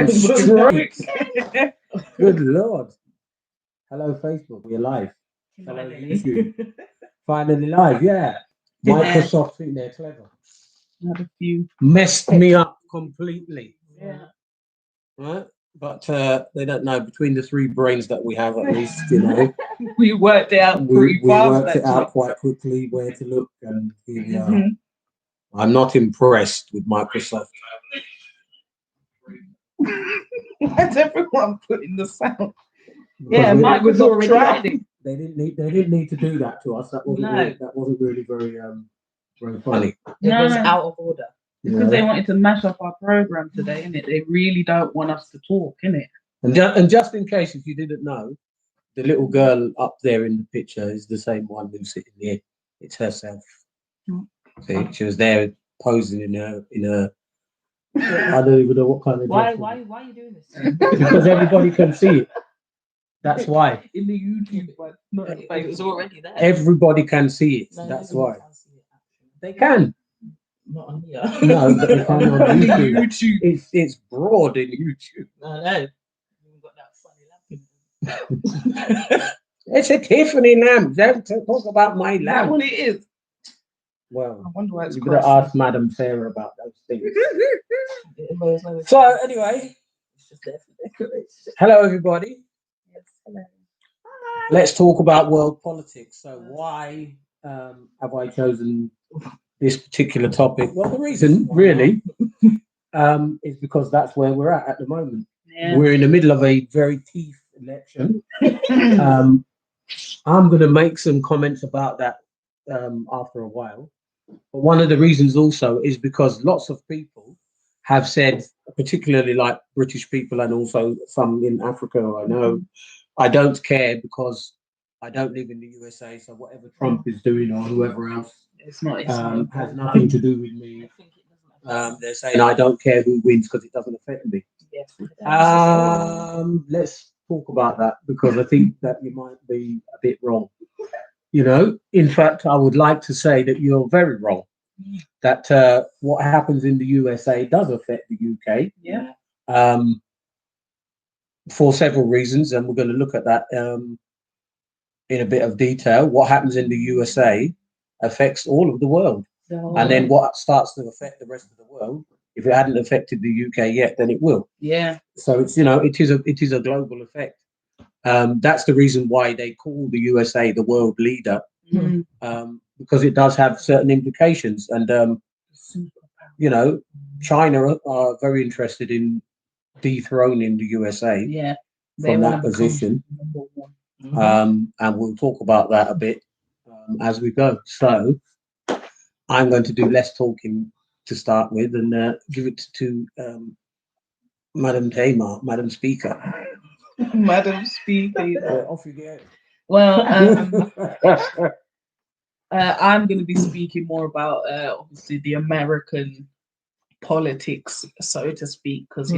straight. Good Lord. Hello, Facebook. We're live. Hello, YouTube. Finally live, yeah. Microsoft think they're clever. Had a few. Messed me up completely. Yeah. Right? But they don't know, between the three brains that we have, at least, you know. We worked it out pretty We fast. worked it out quite quickly where to look, and here we are. Mhm. I'm not impressed with Microsoft. Why's everyone putting the sound? Because Yeah, Microsoft tried it. They didn't need to do that to us. That wasn't No. really very funny. It No, was no. out of order. Because they wanted to mash up our program today, innit? They really don't want us to talk, innit? And just in case, if you didn't know, the little girl up there in the picture is the same one who's sitting here. It's herself. See, she was there posing in a I don't even know what kind of Why dress. are you doing this? Because everybody can see it. That's why. In the YouTube, but not in It Facebook. was already there. Everybody can see it. No, That's nobody why. can see it, actually. They can. Not on here. No, but they can on On the YouTube. YouTube. It's broad in YouTube. No. You've got that funny lamp in It's a Tiffany lamp. Don't talk about my That lamp. what it is. Well, I wonder why it's you better crashing. ask Madam Sarah about those things. it. So anyway, It's just there for decoration. hello everybody. Yes, hello. Let's talk about world politics. So why have I chosen this particular topic? Well, the reason really is because that's where we're at the moment. Yeah. We're in the middle of a very teeth election. I'm going to make some comments about that after a while. But one of the reasons also is because lots of people have said, particularly like British people and also some in Africa, I know, I don't care because I don't live in the USA. So whatever Trump is doing or whoever else It's not. has nothing to do with me. I think it doesn't They're saying I don't care who wins because it doesn't affect me. Let's talk about that because I think that you might be a bit wrong. You know, in fact, I would like to say that you're very wrong. That what happens in the USA does affect the UK. Yeah. For several reasons, and we're going to look at that in a bit of detail. What happens in the USA affects all of the world, and then what starts to affect the rest of the world. If it hadn't affected the UK yet, then it will. Yeah. So it's it is a global effect. That's the reason why they call the USA the world leader, because it does have certain implications. And China are very interested in dethroning the USA from that position. And we'll talk about that a bit as we go. So I'm going to do less talking to start with and give it to Madam Tamar, Madam Speaker. Madam Speaker. Off you go. Well, I'm going to be speaking more about obviously the American politics, so to speak, because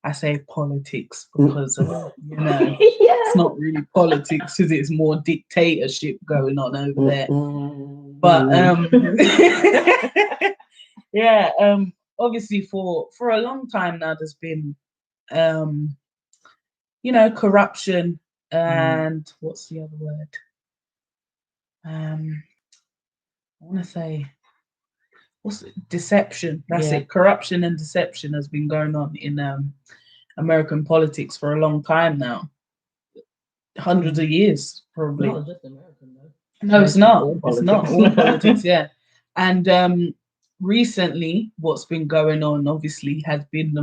I say politics because it's not really politics because it's more dictatorship going on over there. But obviously for a long time now there's been corruption and what's the other word? I want to say deception. That's it. Corruption and deception has been going on in American politics for a long time now. Hundreds of years, probably. Not just American, though. No, it's not. It's not all politics, yeah. And recently, what's been going on, obviously, has been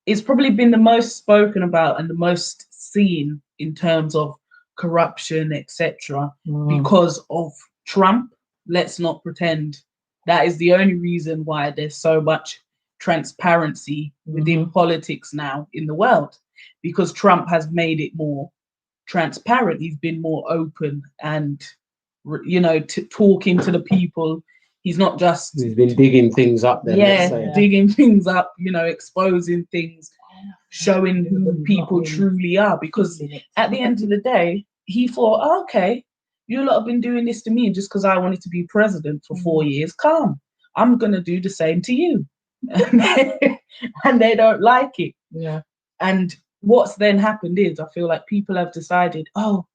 it's probably been the most spoken about and the most seen in terms of corruption, etc. Because of Trump. Let's not pretend that is the only reason why there's so much transparency within politics now in the world, because Trump has made it more transparent. He's been more open and, talking to the people. He's not just... He's been digging things up there. Digging things up, exposing things, showing who people truly are. Because at the end of the day, he thought, okay, you lot have been doing this to me just because I wanted to be president for 4 years. Calm. I'm going to do the same to you. and they don't like it. Yeah. And what's then happened is I feel like people have decided, oh,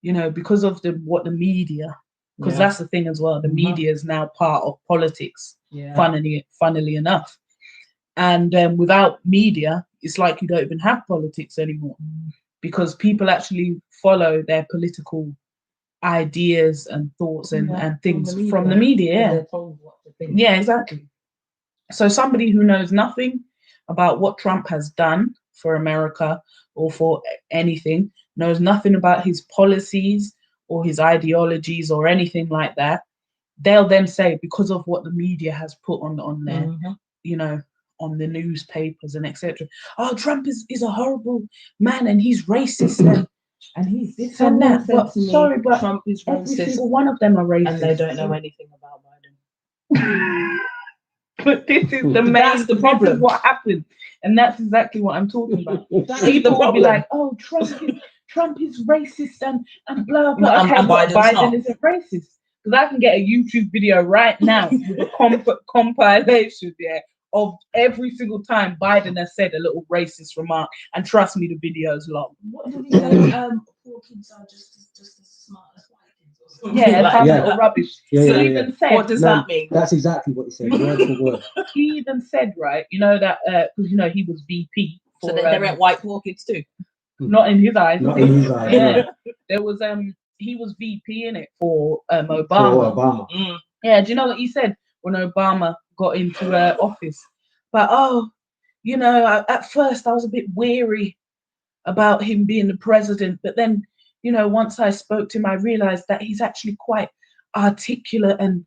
you know, because of what the media, because that's the thing as well. The media is now part of politics, funnily enough. And without media, it's like you don't even have politics anymore, because people actually follow their political ideas and thoughts and things from the media. They're told what to think. Yeah, exactly. So somebody who knows nothing about what Trump has done for America or for anything, knows nothing about his policies or his ideologies or anything like that, they'll then say, because of what the media has put on there, you know, on the newspapers and etc. Oh, Trump is a horrible man and he's racist and he's this and that. But sorry, but Trump is every racist, single one of them are racist. and they don't know anything about Biden. But this is the main. That's the problem. This is what happened, and that's exactly what I'm talking about. People will be like, "Oh, Trump is racist and blah blah." Okay, and but Biden's Biden isn't racist, because I can get a YouTube video right now with a compilation of every single time Biden has said a little racist remark, and trust me, the video is long. What did he say? Poor kids are just as smart as white kids. Or something Yeah, like that's that. little rubbish. He even said, What does that mean? That's exactly what he said, word for word. He even said, right, you know that because you know he was VP. So they're at white poor kids too. Not in his eyes. Not in his eyes. Yeah. There was he was VP in it for Obama. For Obama. Yeah, do you know what he said when Obama got into office? But you know, at first I was a bit weary about him being the president, but then, you know, once I spoke to him, I realized that he's actually quite articulate and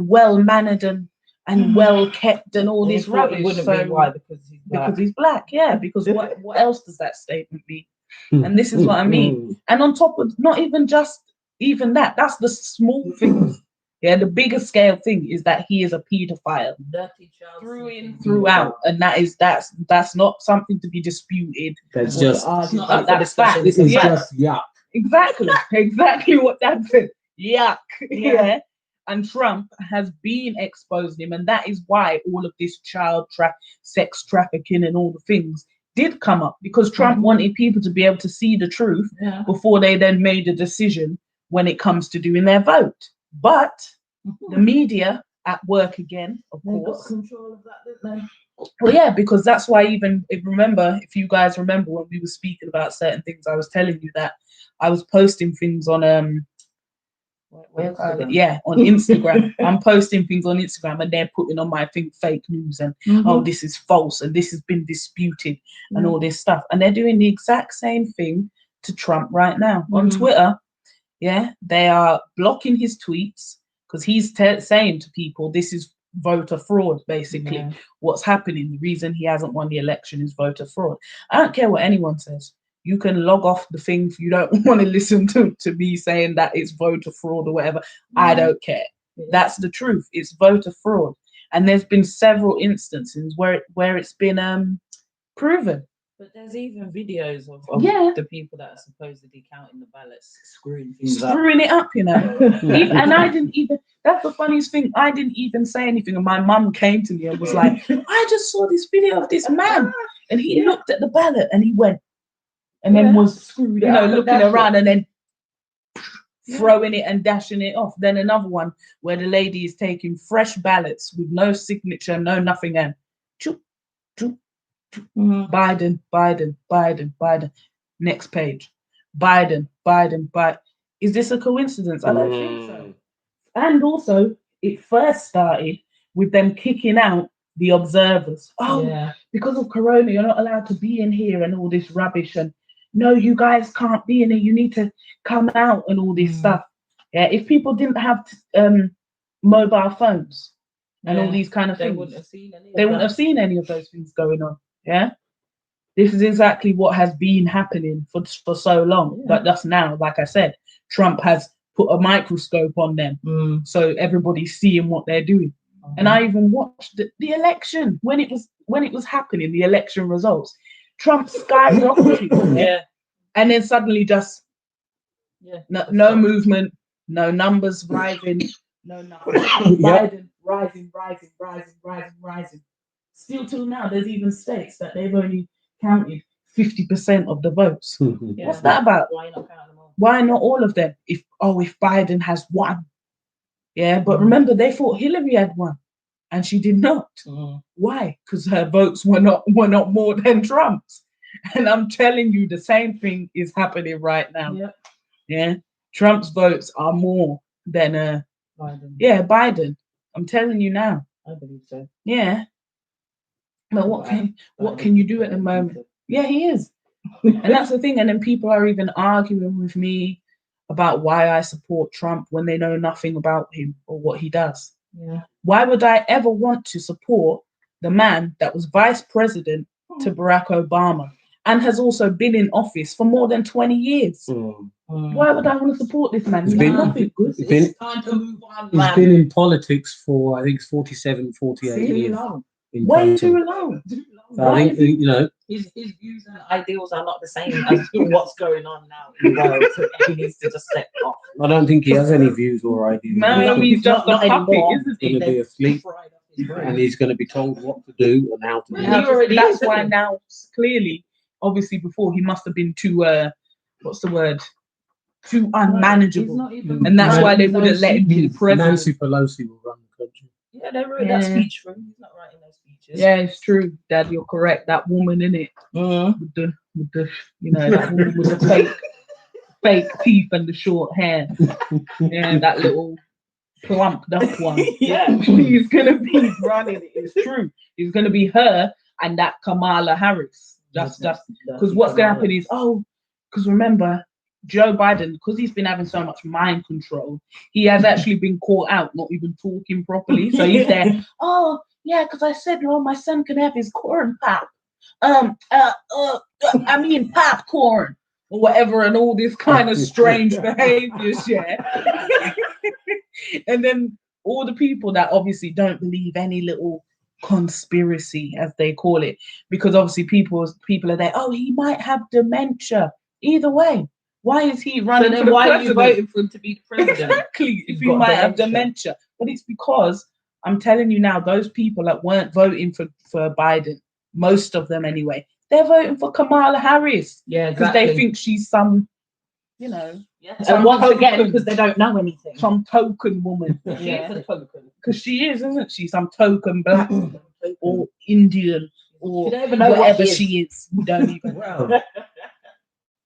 well mannered and well kept and all this rubbish. It wouldn't be why, because he's black. Because he's black, yeah. Because what else does that statement mean? And this is what I mean. And on top of not even just even that, that's the small things. Yeah, the bigger scale thing is that he is a paedophile, Dirty child through in, throughout, and that's not something to be disputed. That's just that's fact. This is just yuck. Exactly what that said. Yuck. Yeah. And Trump has been exposing him, and that is why all of this sex trafficking and all the things did come up, because Trump wanted people to be able to see the truth before they then made a decision when it comes to doing their vote. But the media at work again, of course. Got control of that, didn't they? Well, yeah, because that's why if you guys remember when we were speaking about certain things, I was telling you that I was posting things on on Instagram. I'm posting things on Instagram and they're putting on my thing fake news and oh, this is false and this has been disputed and all this stuff. And they're doing the exact same thing to Trump right now on Twitter. Yeah, they are blocking his tweets because he's saying to people, this is voter fraud, basically. What's happening, the reason he hasn't won the election is voter fraud. I don't care what anyone says. You can log off the thing if you don't want to listen to me saying that it's voter fraud or whatever. I don't care. That's the truth. It's voter fraud. And there's been several instances where it's been proven. But there's even videos of the people that are supposedly counting the ballots screwing it up, you know. And I didn't even, that's the funniest thing, I didn't even say anything. And my mum came to me and was like, I just saw this video of this man. And he looked at the ballot and he went, and then was screwed, you know, looking around and then throwing it and dashing it off. Then another one where the lady is taking fresh ballots with no signature, no nothing, and choop, choop. Biden. Next page. Biden. Is this a coincidence? I don't think so. And also, it first started with them kicking out the observers. Because of Corona, you're not allowed to be in here and all this rubbish. And no, you guys can't be in here. You need to come out and all this stuff. Yeah, if people didn't have mobile phones and all these kind of things, they wouldn't have seen any of those things going on. Yeah, this is exactly what has been happening for so long. But that's now, like I said, Trump has put a microscope on them, so everybody's seeing what they're doing. And I even watched the election when it was happening, the election results. Trump skyrocketed, and then suddenly just no movement, no numbers rising, no nothing. Biden rising. Still till now, there's even states that they've only counted 50% of the votes. Yeah. What's that about? Why not count them all? Why not all of them? If Biden has won, yeah. But remember, they thought Hillary had won, and she did not. Why? Because her votes were not more than Trump's. And I'm telling you, the same thing is happening right now. Yep. Yeah, Trump's votes are more than Biden. Yeah, Biden. I'm telling you now. I believe so. Yeah. But what can you do at the moment? Yeah, he is. And that's the thing. And then people are even arguing with me about why I support Trump when they know nothing about him or what he does. Yeah. Why would I ever want to support the man that was vice president to Barack Obama and has also been in office for more than 20 years? Why would I want to support this man? He's nothing good. It's time to move on, He's been in politics for, I think, 47, 48 years. Way too long. So I think, his views and ideals are not the same as what's going on now in the world. So he needs to just step off. I don't think he has any views or ideas. No, he's just a puppet, isn't He's he? going to be asleep, and he's going to be told what to do and how to do it. That's why now, clearly, obviously, before he must have been too, what's the word? Too unmanageable. And that's why they wouldn't let him be president. Nancy Pelosi will run the country. Yeah, they wrote that speech for him. He's not writing those speeches. Yeah, it's true, Dad. You're correct. That woman in it, with the that woman with the fake teeth and the short hair. Yeah, that little plumped up one. Yeah, he's gonna be running it. It's true. It's gonna be her and that Kamala Harris. Just because what's gonna happen is because remember, Joe Biden, because he's been having so much mind control, he has actually been caught out not even talking properly. So he's there, because I said, my son can have his corn pop. I mean popcorn or whatever, and all this kind of strange behaviors, yeah. And then all the people that obviously don't believe any little conspiracy, as they call it, because obviously people are there, he might have dementia. Either way, why is he running for the why president? Are you voting for him to be the president? Exactly, if he might have dementia. But it's because, I'm telling you now, those people that weren't voting for Biden, most of them anyway, they're voting for Kamala Harris. Yeah, because they think she's some, and once again, because they don't know anything. Some token woman. Yeah, because she is, isn't she? Some token black or Indian or whatever she is. We don't even know.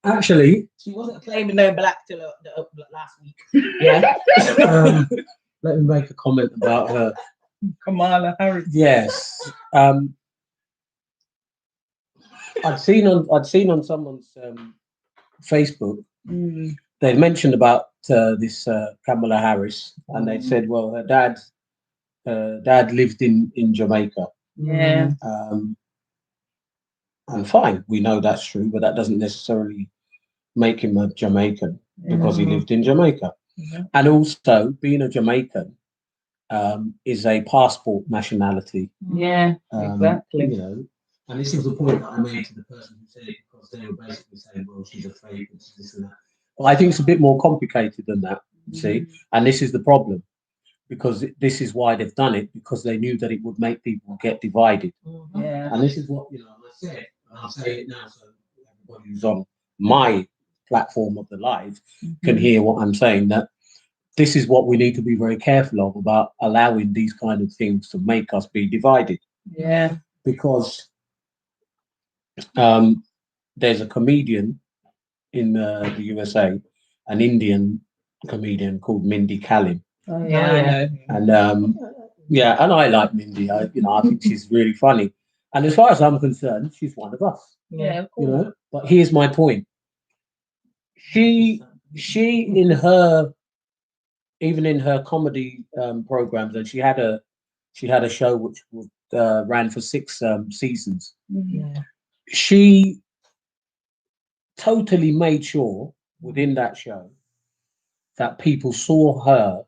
Actually, she wasn't claiming no black till last week. Yeah. Let me make a comment about her. Kamala Harris. Yes. I'd seen on someone's Facebook. They mentioned about this Kamala Harris, and they said, well, her dad lived in Jamaica. Yeah. And fine, we know that's true, but that doesn't necessarily make him a Jamaican because he lived in Jamaica. And also, being a Jamaican is a passport nationality. Yeah, exactly. And this is the point that I made to the person who said it, because they were basically saying, well, she's a fake, it's this and that. Well, I think it's a bit more complicated than that, see? And this is the problem, because this is why they've done it, because they knew that it would make people get divided. Yeah. And this is what, I said, and I'll say it now so everybody who's on my platform of the live can hear what I'm saying, that this is what we need to be very careful of, about allowing these kind of things to make us be divided. Yeah. Because there's a comedian in the USA, an Indian comedian called Mindy Kaling. Oh, yeah. And and I like Mindy. I think she's really funny. And as far as I'm concerned, she's one of us. Yeah, of course. But here's my point. She in her, even in her comedy programs, and she had a show which ran for 6 seasons. She totally made sure within that show that people saw her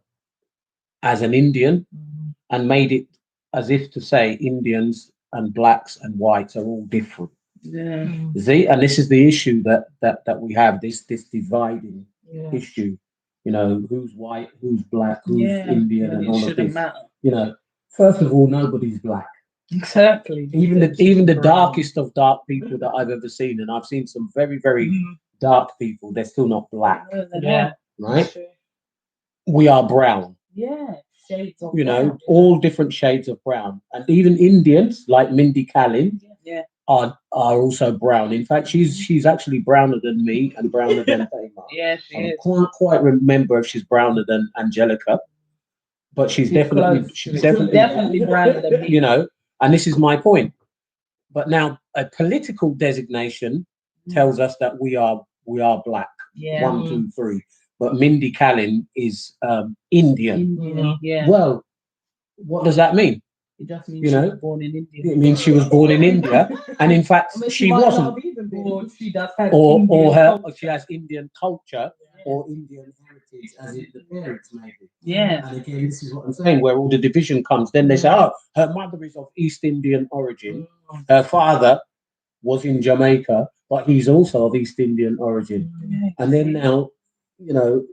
as an Indian and made it as if to say Indians and blacks and whites are all different. Yeah. See, and this is the issue that we have, this dividing issue. Who's white, who's black, who's Indian, and all of this. Matter. First of all, nobody's black. Exactly. Even the darkest of dark people that I've ever seen, and I've seen some very, very dark people, they're still not black. Yeah. Right? We are brown. Yeah. Shades of brown. All different shades of brown. And even Indians like Mindy Kaling are also brown. In fact, she's actually browner than me and browner than Tamar. Yeah, she is. I can't quite remember if she's browner than Angelica, but she's definitely browner than me. You know, and this is my point. But now a political designation tells us that we are black. Yeah. 1, 2, 3. But Mindy Kaling is Indian. Yeah. Well, what does that mean? It just means she was born in India. It means she was born in India, and in fact, she wasn't. Or she does have She has Indian culture or Indian heritage, as in the parents maybe. Yeah. And again, this is what I'm saying, where all the division comes. Then they say, oh, her mother is of East Indian origin. Her father was in Jamaica, but he's also of East Indian origin. And then now, you know,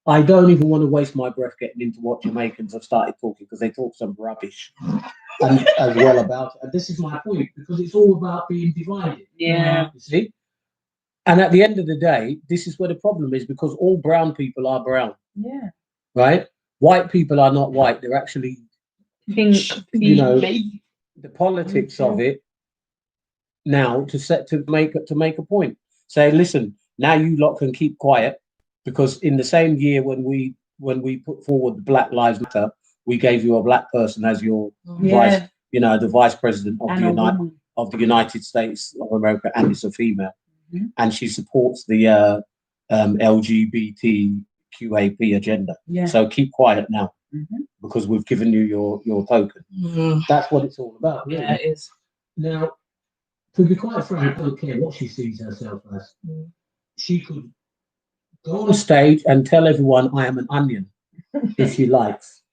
I don't even want to waste my breath getting into what Jamaicans have started talking, because they talk some rubbish and as well about it. And this is my point, because it's all about being divided. Yeah. You see? And at the end of the day, this is where the problem is, because all brown people are brown. Yeah. Right? White people are not white. They're actually pink, you know, the politics of it now to make a point. Say, listen, now you lot can keep quiet, because in the same year when we put forward the Black Lives Matter, we gave you a black person as your vice, the vice president of the United States of America, and it's a female, and she supports the LGBTQAP agenda. So keep quiet now, because we've given you your token. That's what it's all about. Really. Yeah, it is. Now, to be quite frank, I don't care what she sees herself as. She could go on stage and tell everyone I am an onion if she likes.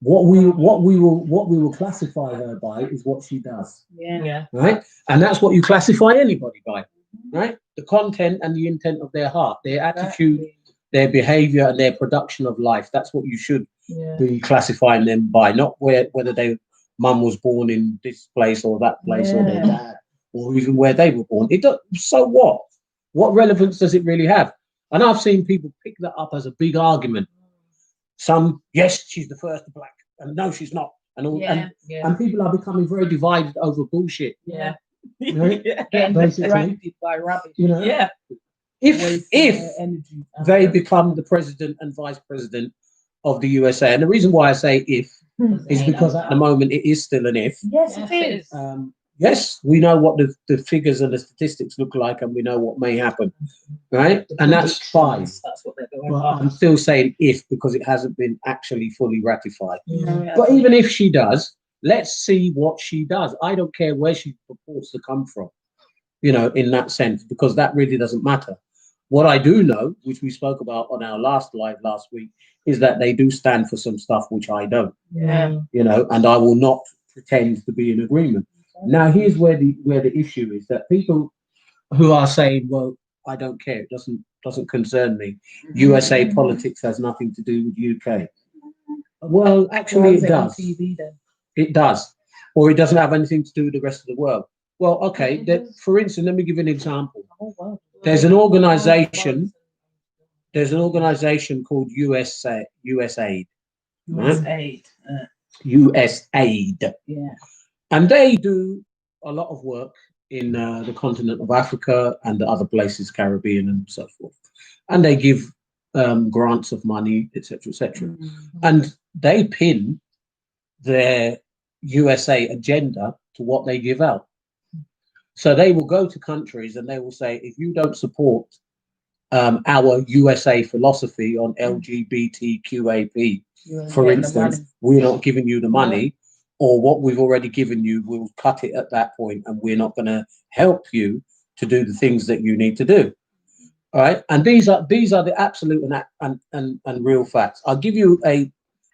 What we will classify her by is what she does. Yeah. Right? And that's what you classify anybody by. Right? The content and the intent of their heart, their attitude, their behavior, and their production of life. That's what you should be classifying them by, not whether their mum was born in this place or that place, or their dad, or even where they were born. So what? What relevance does it really have? And I've seen people pick that up as a big argument. Some, yes, she's the first black, and no, she's not. And all, and people are becoming very divided over bullshit. Yeah. Right? Getting distracted by rubbish. You know? Yeah. If they become the president and vice president of the USA, and the reason why I say if is because at the moment it is still an if. Yes, it is. Yes, we know what the figures and the statistics look like, and we know what may happen, right? And that's fine. That's what they're doing. But I'm still saying if, because it hasn't been actually fully ratified. Yeah. But even if she does, let's see what she does. I don't care where she purports to come from, in that sense, because that really doesn't matter. What I do know, which we spoke about on our last live last week, is that they do stand for some stuff which I don't. Yeah. And I will not pretend to be in agreement. Now, here's where the issue is, that people who are saying, well, I don't care, it doesn't concern me. USA politics has nothing to do with UK. Well, actually it does. It does. Or it doesn't have anything to do with the rest of the world. Well, okay, for instance, let me give you an example. There's an organization called USAID. USAID. USAID. Yeah. And they do a lot of work in the continent of Africa and the other places, Caribbean and so forth. And they give grants of money, etc., etc. And they pin their USA agenda to what they give out. So they will go to countries and they will say, if you don't support our USA philosophy on LGBTQAP, for instance, we're not giving you the money, or what we've already given you, we'll cut it at that point, and we're not going to help you to do the things that you need to do. All right. And these are the absolute and real facts. I'll give you a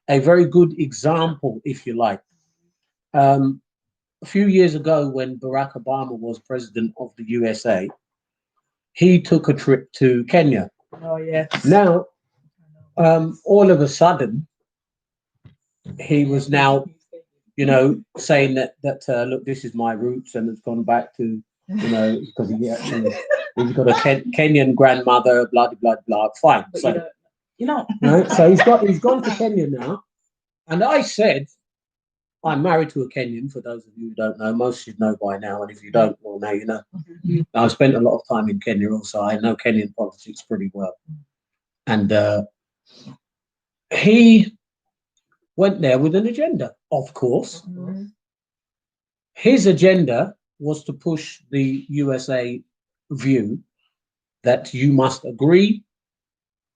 very good example, if you like. A few years ago, when Barack Obama was president of the USA, he took a trip to Kenya. Oh, yeah. Now, all of a sudden, he was now, you know, saying that look, this is my roots, and it's gone back to, you know, because he's got a Kenyan grandmother, blah blah blah. Fine. But So you know. right? So he's gone to Kenya now, and I said, I'm married to a Kenyan. For those of you who don't know, most should know by now, and if you don't, well, now you know. I've spent a lot of time in Kenya, also. I know Kenyan politics pretty well, and he went there with an agenda, of course. His agenda was to push the USA view that you must agree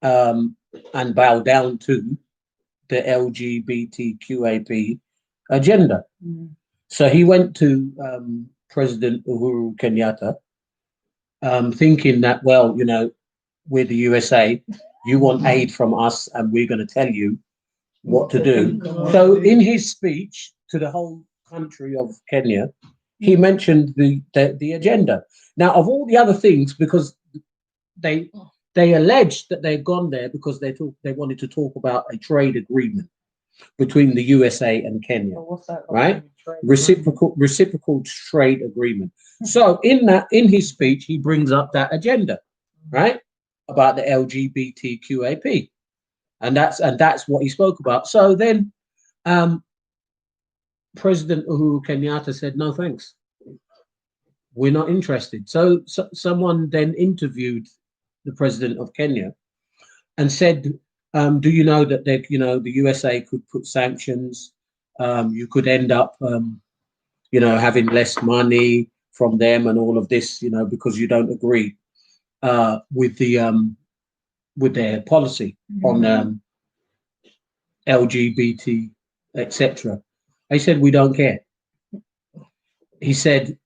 and bow down to the LGBTQAP agenda. So he went to President Uhuru Kenyatta, thinking that, well, you know, we're the USA, you want aid from us, and we're going to tell you what to do. So in his speech to the whole country of Kenya, he mentioned the agenda. Now, of all the other things, because they alleged that they'd gone there because they wanted to talk about a trade agreement between the USA and Kenya, right? Reciprocal trade agreement. So in his speech, he brings up that agenda, right, about the LGBTQAP, and that's what he spoke about. So then, President Uhuru Kenyatta said, "No, thanks. We're not interested." So someone then interviewed the president of Kenya and said, do you know that the USA could put sanctions? You could end up, having less money from them and all of this, because you don't agree with their policy on LGBT, etc. He said, we don't care. He said,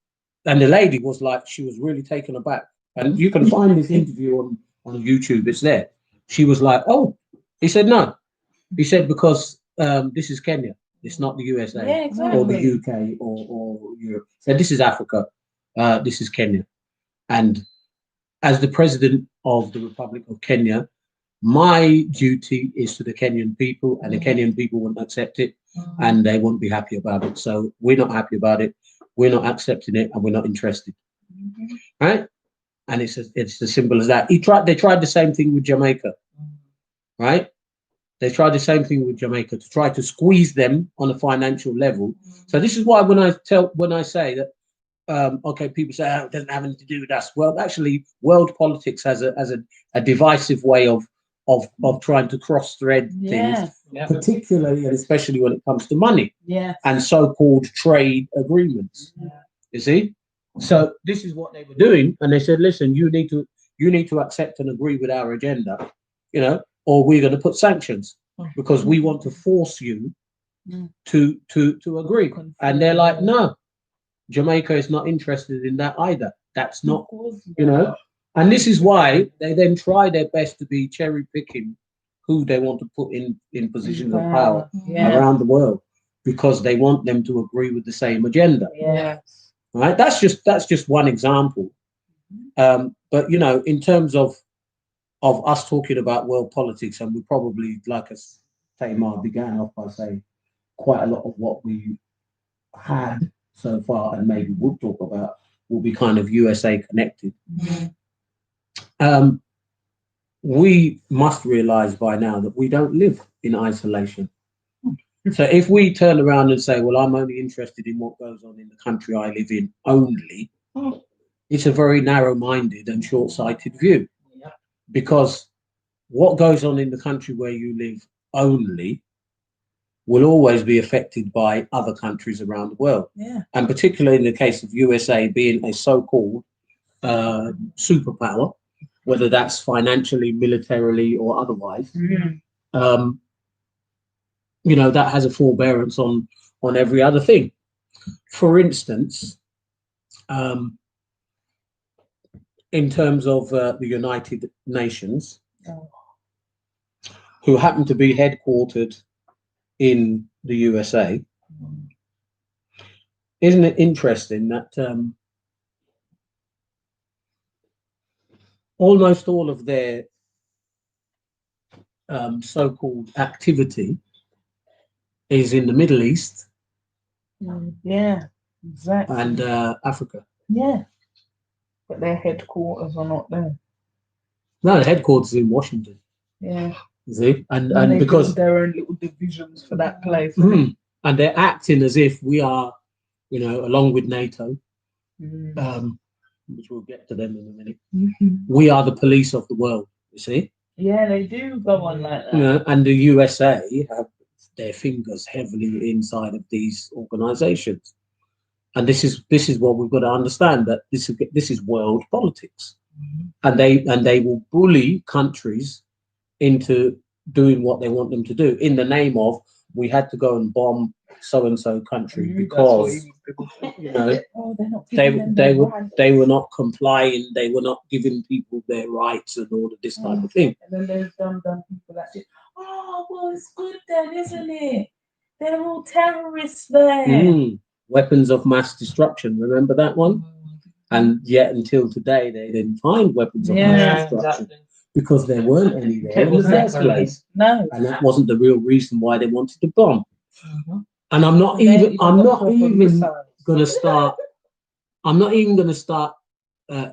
and the lady was like, she was really taken aback. And you can find this interview on YouTube. It's there. She was like, oh. He said, no. He said, because this is Kenya. It's not the USA or the UK or Europe. So this is Africa. This is Kenya. And as the president of the Republic of Kenya, my duty is to the Kenyan people, and the Kenyan people won't accept it, and they won't be happy about it. So we're not happy about it. We're not accepting it, and we're not interested. Right? And it's as simple as that. They tried the same thing with Jamaica. Right? They tried the same thing with Jamaica to try to squeeze them on a financial level. So this is why when I say that, okay, people say, oh, it doesn't have anything to do with us. Well, actually, world politics has a divisive way of trying to cross-thread things, particularly and especially when it comes to money and so-called trade agreements. You see? So this is what they were doing, and they said, listen, you need to accept and agree with our agenda, or we're going to put sanctions because we want to force you to agree. And they're like, no, Jamaica is not interested in that either. That's not, and this is why they then try their best to be cherry picking who they want to put in positions of power around the world, because they want them to agree with the same agenda. Right? That's just one example. But in terms of us talking about world politics, and we probably, like as Tamar began off by saying, quite a lot of what we had so far and maybe we'll talk about will be kind of USA connected. We must realize by now that we don't live in isolation. So if we turn around and say, well, I'm only interested in what goes on in the country I live in only, it's a very narrow-minded and short-sighted view. Because what goes on in the country where you live only will always be affected by other countries around the world. And particularly in the case of USA being a so-called superpower, whether that's financially, militarily, or otherwise, that has a forbearance on every other thing. For instance, in terms of the United Nations, who happen to be headquartered in the USA, isn't it interesting that almost all of their so-called activity is in the Middle East Yeah, exactly. and Africa. Yeah, but their headquarters are not there. No, the headquarters is in Washington. Yeah. See, and they because build their own little divisions for that place. and they're acting as if we are, along with NATO, which we'll get to them in a minute. We are the police of the world. You see. Yeah, they do go on like that. And the USA have their fingers heavily inside of these organizations, and this is what we've got to understand, that this is world politics, and they will bully countries into doing what they want them to do in the name of, we had to go and bomb so and so country because they were not complying, they were not giving people their rights and all of this type of thing. And then there's dumb people that say, oh well, it's good then, isn't it? They're all terrorists there. Weapons of mass destruction, remember that one? And yet until today they didn't find weapons of mass destruction. Exactly. Because there weren't any there in the first place. No. And that wasn't the real reason why they wanted to bomb. And I'm not even gonna start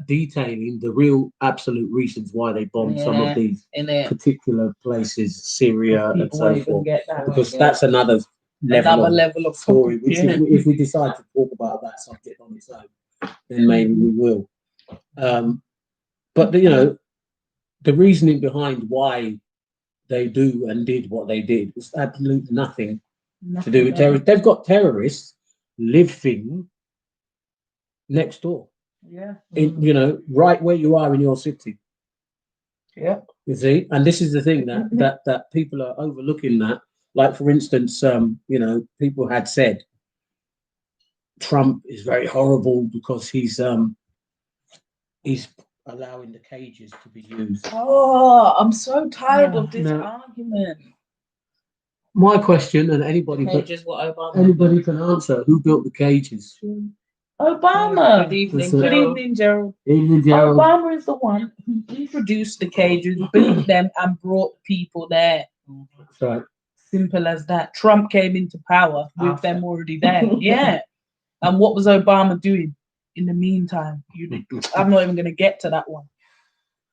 detailing the real absolute reasons why they bombed some of these particular places, Syria and so forth. Because that's another level of story, which if we decide to talk about that subject on its own, then maybe we will. But the reasoning behind why they do and did what they did is absolutely nothing to do with terrorists. They've got terrorists living next door. Yeah. Right where you are in your city. Yeah. You see, and this is the thing that people are overlooking that. Like, for instance, people had said Trump is very horrible because he's allowing the cages to be used. Oh, I'm so tired of this argument. My question, and anybody can answer, who built the cages? Obama. Good evening, Gerald. Evening, Gerald. Obama is the one who introduced the cages, built them, and brought people there. That's right. Simple as that. Trump came into power with them already there. Yeah. And what was Obama doing in the meantime? I'm not even going to get to that one.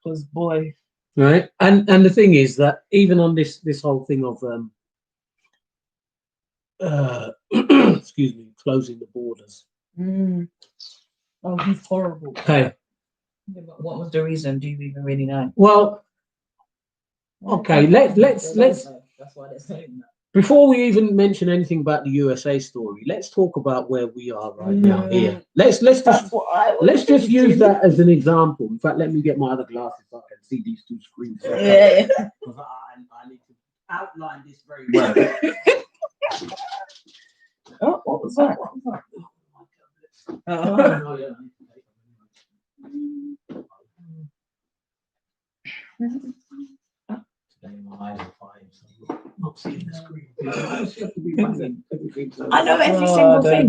Because, boy. Right. And the thing is that even on this whole thing of excuse me, closing the borders. Oh, he's horrible. Okay. Yeah, but what was the reason? Do you even really know? Well, okay, let's That's why they're saying that. Before we even mention anything about the USA story, let's talk about where we are right now here. Let's just use that as an example. In fact, let me get my other glasses so I can see these two screens. Yeah. I need to outline this very well. Oh, what was that? I know every single thing.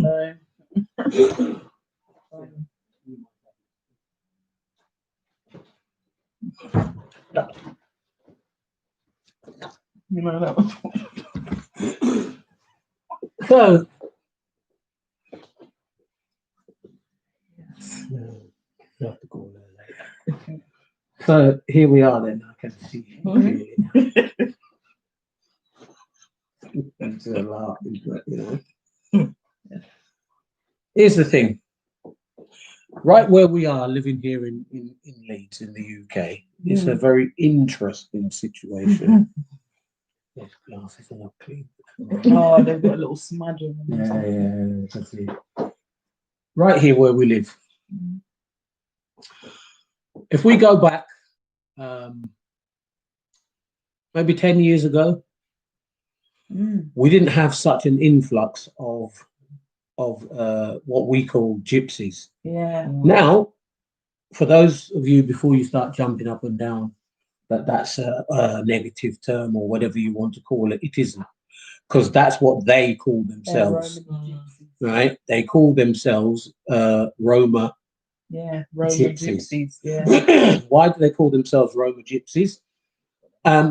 You know that one. So, you have to go there later. So here we are then. I can see really. It's a lot, Here's the thing. Right where we are living here in Leeds in the UK, it's a very interesting situation. Those glasses are not clean. Oh, they've got a little smudge on Yeah, them. that's it. Right here where we live. If we go back maybe 10 years ago, we didn't have such an influx of what we call gypsies. Yeah. Now, for those of you, before you start jumping up and down, that's a negative term or whatever you want to call it, it isn't. Because that's what they call themselves. Right? They call themselves Roma. Yeah, Roma gypsies. Yeah. Why do they call themselves Roma gypsies?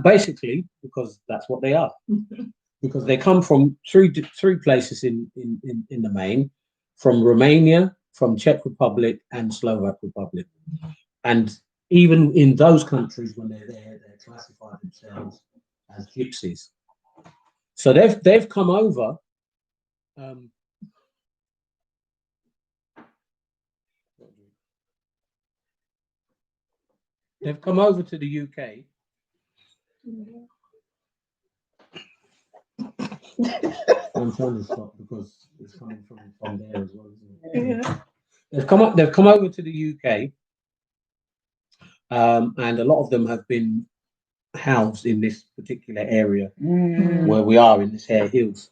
Basically, because that's what they are. because they come from three places in the main, from Romania, from Czech Republic, and Slovak Republic, and even in those countries, when they're there, they classify themselves as gypsies. So they've come over. They've come over to the UK. I'm trying to stop because it's coming from there as well, isn't it? Yeah. They've come over to the UK, and a lot of them have been housed in this particular area where we are in this Hare Hills.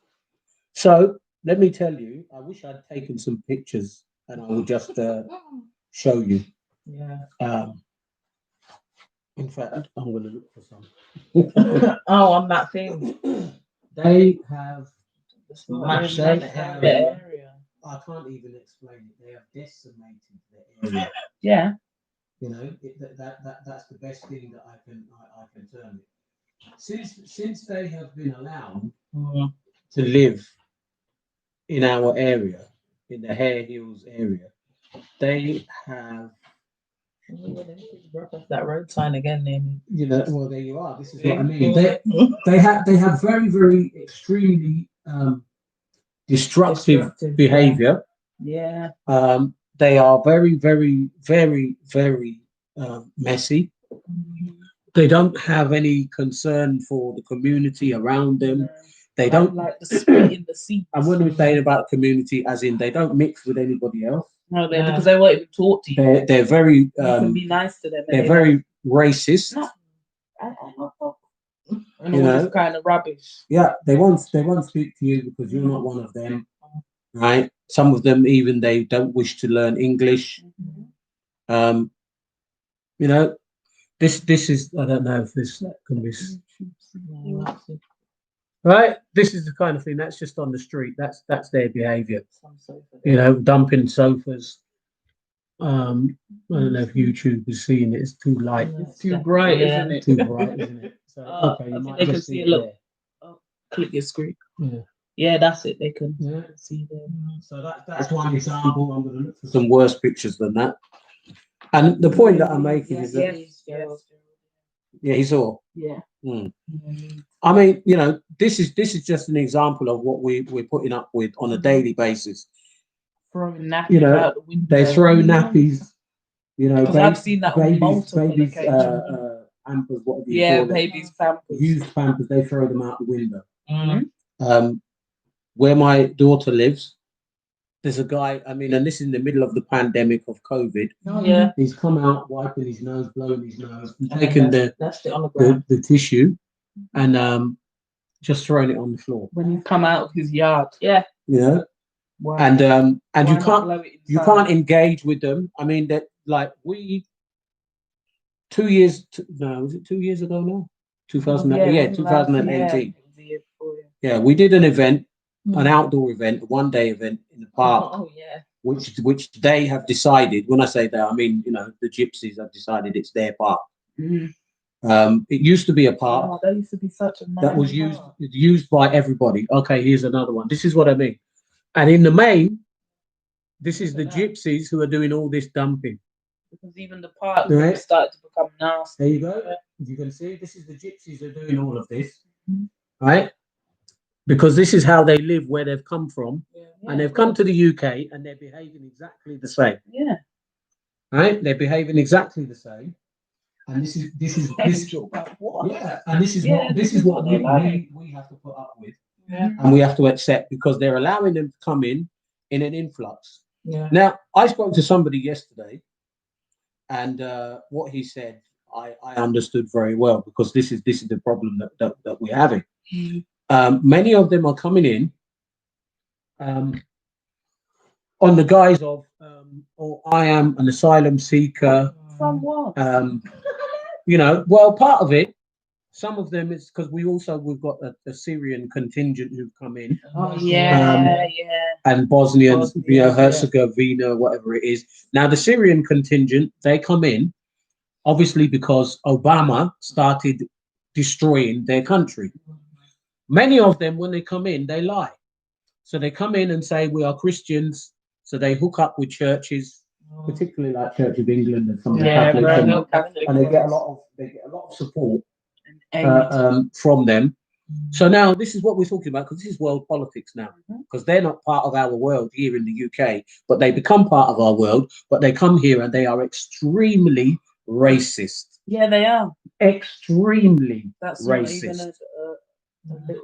So let me tell you, I wish I'd taken some pictures, and I will just show you. Yeah. In fact, I'm going to look for some. Oh, on that thing. They have Smashed the area. I can't even explain it. They have decimated the area. Yeah. You know, that's the best thing that I can term it. Since they have been allowed to live in our area, in the Hare Hills area, they have. That road sign again, then. You know, well, there you are. This is what I mean. They have very, very extremely destructive behavior. Yeah. They are very, very, very, very messy. They don't have any concern for the community around them. They don't like the spit in the sea. And when we're saying about community, as in they don't mix with anybody else. No, because they won't even talk to you. They're very. You can be nice to them. They're very racist. No. And You all know? this kind of rubbish. Yeah, they won't speak to you because you're not one of them, right? Some of them even they don't wish to learn English. You know, this is I don't know if this can be right. This is the kind of thing that's just on the street. That's their behaviour. You know, dumping sofas. I don't know if YouTube is seeing it. It's too light. It's too bright, isn't it? Too bright, isn't it? So okay, you might they can just see see a it little. there. Oh, click your screen. Yeah. Yeah, that's it. They can Yeah. see them. So that's one example. I'm going to look for some worse pictures than that. And the point that I'm making is that yeah, he saw. Yeah. I mean, you know, this is just an example of what we're putting up with on a daily basis. Throwing nappies You know, out the window. they throw nappies. You know, I've seen that on multiple babies, occasions. Pampers, whatever you call it. Babies' Pampers. Used Pampers, they throw them out the window. Mm-hmm. Where my daughter lives, there's a guy, I mean, and this is in the middle of the pandemic of COVID. Oh, yeah. He's come out wiping his nose, blowing his nose, and taking it on the ground. the tissue and just throwing it on the floor. When you come out of his yard. Yeah. Yeah. Wow. And you can't engage with them. I mean, that like we 2 years no, was it 2 years ago now? 2018. Yeah, we did an event, an outdoor event, a one-day event in the park. Oh yeah. Which they have decided. When I say that, I mean, you know, the gypsies have decided it's their park. It used to be a park. Oh, that used to be such a nice that was used by everybody. Okay, here's another one. This is what I mean. And in the main, this is the gypsies who are doing all this dumping. Because even the park started to become nasty. There you go. You can see this is the gypsies who are doing all of this, right? Because this is how they live where they've come from, and they've come to the UK and they're behaving exactly the same. Yeah. Right? They're behaving exactly the same, and this is yeah, and this is what we have to put up with, and we have to accept because they're allowing them to come in an influx. Yeah. Now, I spoke to somebody yesterday, and what he said, I understood very well because this is the problem that we're having. Many of them are coming in on the guise of, "Oh, I am an asylum seeker." From what? You know, well, part of it. Some of them is because we've got a Syrian contingent who've come in. Oh yeah, and Bosnians, you know, Herzegovina, whatever it is. Now the Syrian contingent, they come in, obviously because Obama started destroying their country, Many of them, when they come in, they lie. So they come in and say, we are Christians. So they hook up with churches, particularly like Church of England and some of the Catholics, and they get a lot of support from them. So now this is what we're talking about, because this is world politics now, because they're not part of our world here in the UK, but they become part of our world, but they come here and they are extremely racist. Yeah, they are. Extremely That's racist.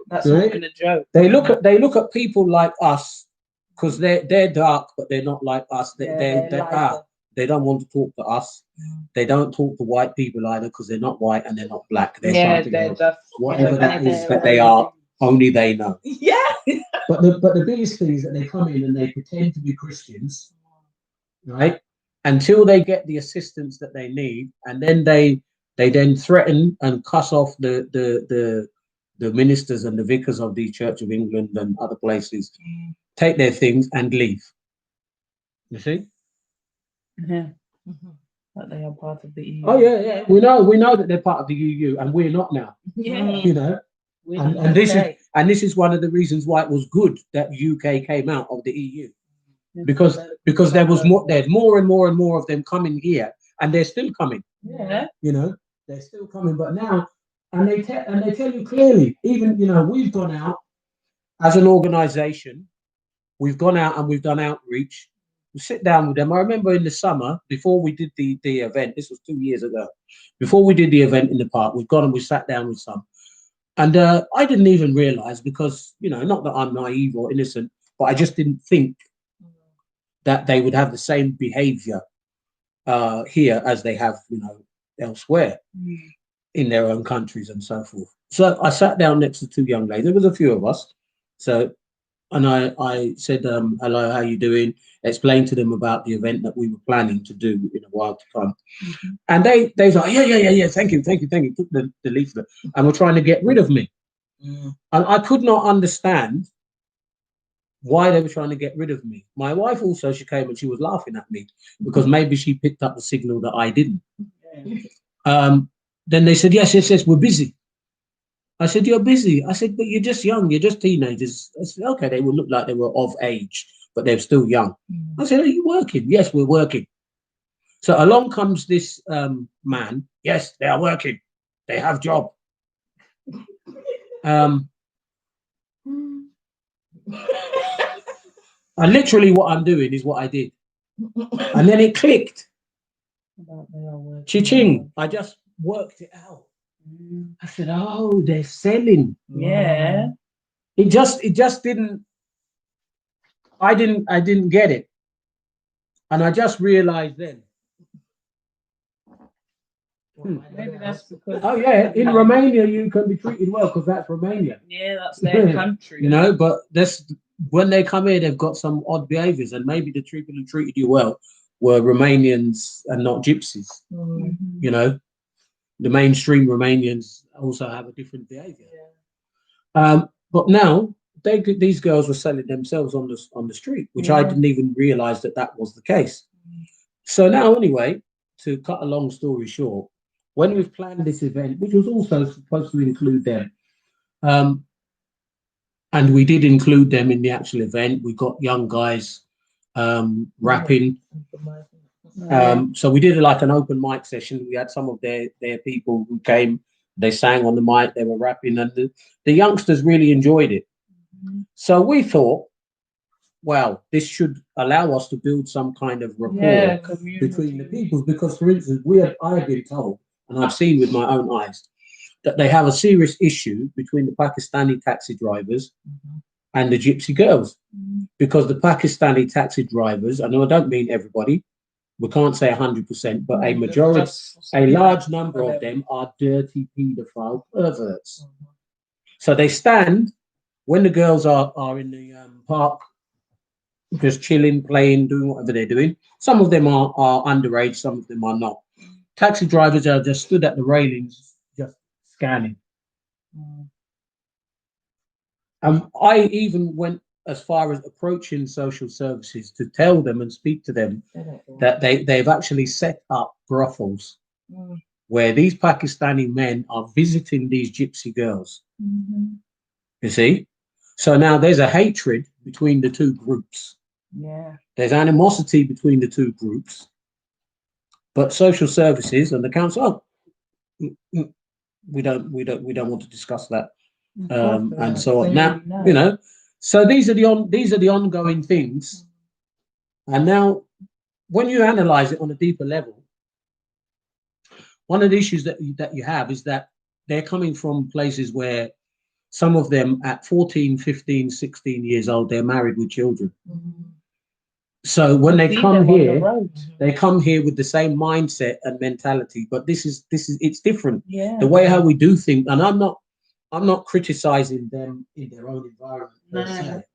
That's not even a joke. They look at people like us, because they're dark, but they're not like us. They don't want to talk to us. They don't talk to white people either, because they're not white and they're not black. They're something else. Whatever that is that they are, only they know. Yeah. But the biggest thing is that they come in and they pretend to be Christians, right? Until they get the assistance that they need, and then they then threaten and cuss off the ministers and the vicars of the Church of England and other places, take their things and leave. You see? Yeah. That they are part of the EU. Oh yeah. We know that they're part of the EU, and we're not now. Yeah. You know. And this is one of the reasons why it was good that UK came out of the EU. Because there's more and more of them coming here, and they're still coming. Yeah. You know, they're still coming, but now and they tell you clearly, even we've gone out as an organization, we've gone out and we've done outreach. We sit down with them. I remember in the summer, before we did the event, this was 2 years ago, before we did the event in the park, we've gone and we sat down with some. And I didn't even realize, because, not that I'm naive or innocent, but I just didn't think that they would have the same behavior here as they have, elsewhere in their own countries and so forth. So I sat down next to two young ladies. There was a few of us. And I said, hello, how you doing? Explained to them about the event that we were planning to do in a while to come. And they was like, yeah, thank you. Took the leaflet and were trying to get rid of me. And I could not understand why they were trying to get rid of me. My wife also, she came and she was laughing at me because maybe she picked up the signal that I didn't. Then they said, yes, we're busy. I said, you're busy. I said, but you're just young. You're just teenagers. I said, okay, they would look like they were of age, but they're still young. I said, are you working? Yes, we're working. So along comes this man. Yes, they are working. They have job. And literally what I'm doing is what I did. And then it clicked. Cha-ching. I just worked it out. I said, oh, they're selling. Yeah. It just didn't. I didn't get it. And I just realized then. Maybe that's because. Oh yeah, in Romania you can be treated well because that's Romania. Yeah, that's their country. But when they come here, they've got some odd behaviors, and maybe the people who treated you well were Romanians and not gypsies. The mainstream Romanians also have a different behavior. But now these girls were selling themselves on the street, which I didn't even realize that was the case. So now, anyway, to cut a long story short, when we've planned this event, which was also supposed to include them, and we did include them in the actual event, we got young guys rapping. So we did like an open mic session. We had some of their people who came, they sang on the mic, they were rapping, and the youngsters really enjoyed it. So we thought, well, this should allow us to build some kind of rapport between the people, because, for instance, I have been told, and I've seen with my own eyes, that they have a serious issue between the Pakistani taxi drivers and the gypsy girls, because the Pakistani taxi drivers, I know I don't mean everybody, we can't say 100%, but a large number of them are dirty paedophile perverts. So they stand when the girls are in the park, just chilling, playing, doing whatever they're doing. Some of them are underage, some of them are not. Taxi drivers are just stood at the railings, just scanning. I even went as far as approaching social services to tell them and speak to them that they've actually set up brothels where these Pakistani men are visiting these gypsy girls You see? So now there's a hatred between the two groups. Yeah. There's animosity between the two groups. But social services and the council, we don't want to discuss that. And so on. Now, you know, so these are the ongoing things. And now when you analyze it on a deeper level, one of the issues that you have is that they're coming from places where some of them at 14, 15, 16 years old, they're married with children. So when they come here, they come here with the same mindset and mentality, but this is it's different. Yeah. The way how we do things, and I'm not criticizing them in their own environment.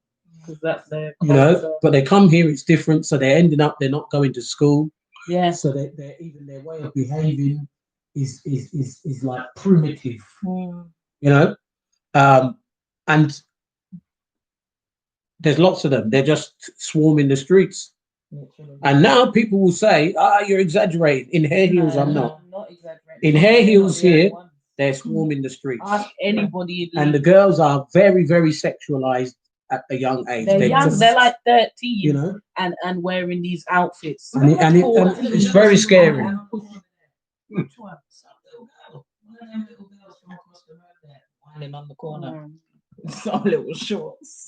Because that's their you know, but they come here, it's different. So they're ending up, they're not going to school. Yeah. So they're even their way of behaving is like primitive. You know, and there's lots of them. They're just swarming the streets. And now people will say, you're exaggerating. In hair heels, I'm not. I'm not exaggerating. In hair heels here, they're swarming the streets. Ask anybody. And the girls are very, very sexualized at a young age. They're young. They're like 13, you know, and wearing these outfits. And it's very scary. Which one? Some little girl. One of them little girls from across the road there, whining on the corner. Some little shorts.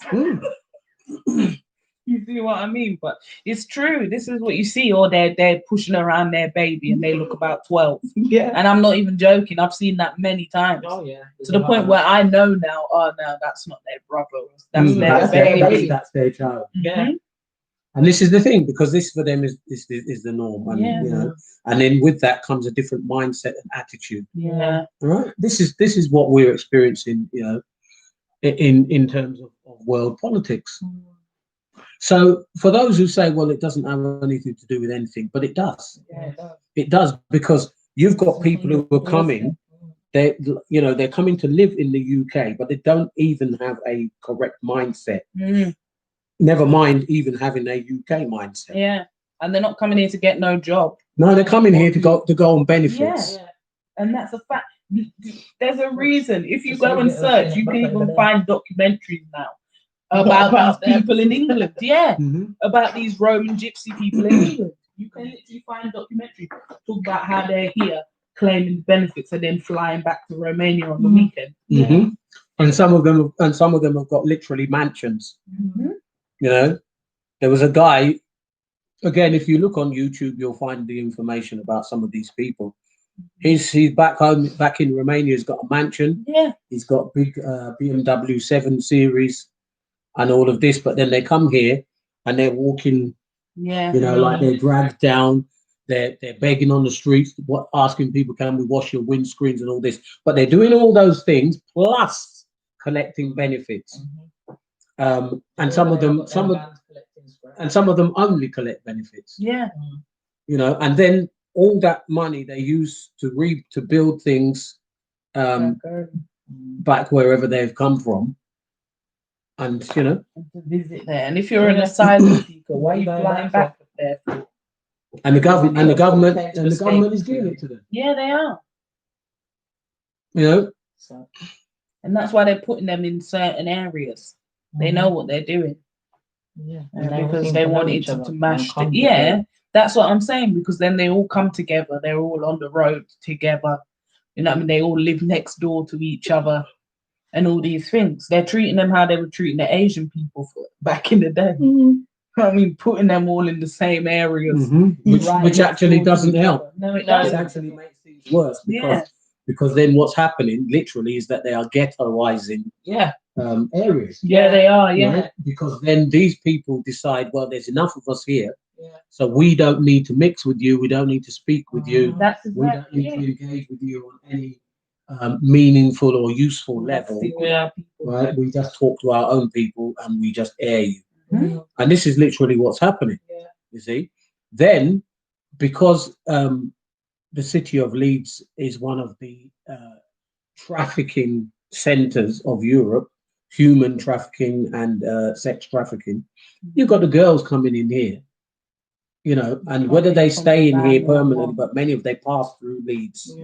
You see what I mean? But it's true. This is what you see. Or they're pushing around their baby and they look about 12. Yeah. And I'm not even joking. I've seen that many times. Oh yeah. To the point where I know now, no, that's not their brother. That's their baby. That's their child. Yeah. And this is the thing, because this for them is the norm. And you know, and then with that comes a different mindset and attitude. Yeah. Right. This is what we're experiencing, you know, in terms of world politics. So for those who say, well, it doesn't have anything to do with anything, but it does. Yeah, it does. It does, because you've got people who are coming, they're coming to live in the UK, but they don't even have a correct mindset. Never mind even having a UK mindset. Yeah. And they're not coming here to get no job. No, they're coming here to go on benefits. Yeah. And that's a fact. There's a reason. If you go and search, you can even find documentaries now about people in England. Yeah. About these Roman gypsy people in England. You can literally find documentaries talk about how they're here claiming benefits and then flying back to Romania on the weekend. And some of them have got literally mansions. You know, there was a guy. Again, if you look on YouTube, you'll find the information about some of these people. He's back home, back in Romania. He's got a mansion. Yeah. He's got big BMW 7 Series and all of this. But then they come here and they're walking, you know, like they're dragged down. They're begging on the streets, asking people, can we wash your windscreens and all this. But they're doing all those things plus collecting benefits. And some of them only collect benefits. Yeah. You know, and then all that money they use to build things back wherever they've come from, and you know, to visit there. And if you're an asylum seeker, why are you flying back there for? And the government is giving it to them. Yeah, they are. You know, and that's why they're putting them in certain areas. They know what they're doing. Yeah, because they wanted to mash. That's what I'm saying. Because then they all come together. They're all on the road together. You know what I mean? They all live next door to each other, and all these things. They're treating them how they were treating the Asian people back in the day. I mean, putting them all in the same areas, which actually doesn't help. No, it doesn't. It actually makes things worse because then what's happening literally is that they are ghettoizing areas. Yeah, they are. Yeah, right? Because then these people decide, well, there's enough of us here, so we don't need to mix with you. We don't need to speak with you. That's we don't need to engage with you on any meaningful or useful level. Right? We just talk to our own people and we just air you. And this is literally what's happening. You see, then because the city of Leeds is one of the trafficking centers of Europe, human trafficking and sex trafficking, you've got the girls coming in here, you know, and whether they stay in here permanently, but many of they pass through Leeds,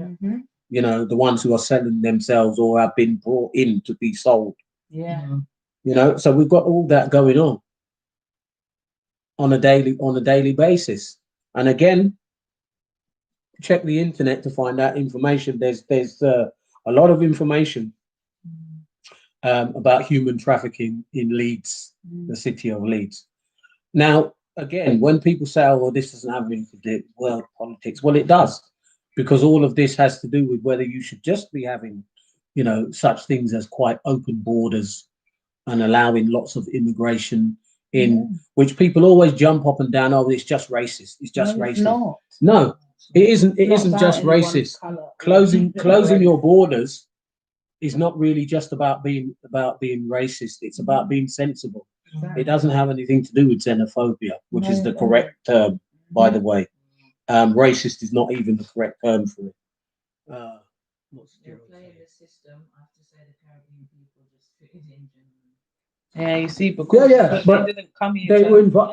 you know, the ones who are selling themselves or have been brought in to be sold Yeah. You know, so we've got all that going on a daily basis. And again, check the internet to find out information. There's a lot of information about human trafficking in Leeds, the city of Leeds. Now, again, when people say, "Oh, well, this doesn't have anything to do with world politics," well, it does, because all of this has to do with whether you should just be having, you know, such things as quite open borders and allowing lots of immigration in, which people always jump up and down. Oh, it's just racist. It's just racist. No, it isn't. It isn't just racist. Closing your borders is not really just about being racist. It's about being sensible. It doesn't have anything to do with xenophobia, which is the correct term, by the way. Racist is not even the correct term for it. They're playing the system. I have to say the Caribbean people just fitted in generally. Yeah, you see, because but they didn't come here.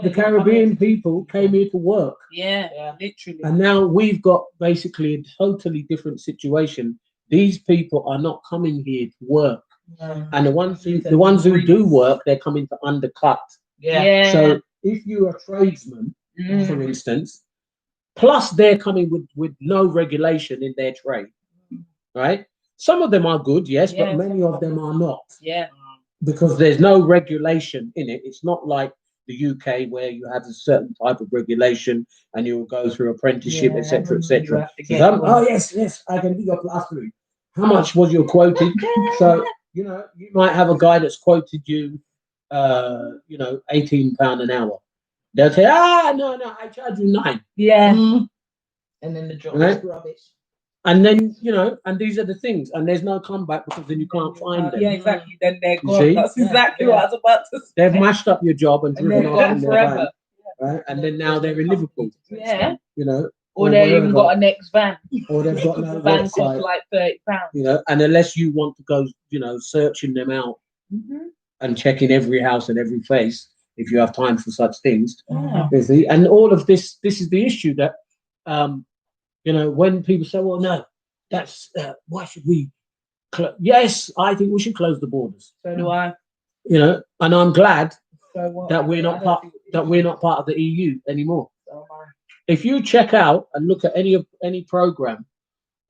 The Caribbean people came here to work. Yeah, literally. And now we've got basically a totally different situation. These people are not coming here to work. And the ones who do work, they're coming to undercut. Yeah. So if you're a tradesman, for instance, plus they're coming with no regulation in their trade, right? Some of them are good, yes, but many of them are not. Yeah. Because there's no regulation in it. It's not like the UK where you have a certain type of regulation and you'll go through apprenticeship, etc., etc. Oh yes, I can do your plastering. How much was your quoted? So you know, you might have a guy that's quoted you, you know, £18 an hour. They'll say, no, I charge you 9. Yeah. And then the job is rubbish. And then, you know, and these are the things, and there's no comeback because then you can't find them. Yeah, exactly. Then they're gone. That's exactly what I was about to say. They've mashed up your job and driven off in their forever. van, right? And then now they're in Liverpool. Yeah. You know. Or they've even got a next van. Or they've got no van website. costs like £30. You know, and unless you want to go, you know, searching them out and checking every house and every place, if you have time for such things. And all of this is the issue that, you know, when people say, well, no, that's why should we? Yes, I think we should close the borders. So do I. You know, and I'm glad that we're not part of the EU anymore. So am I. If you check out and look at any program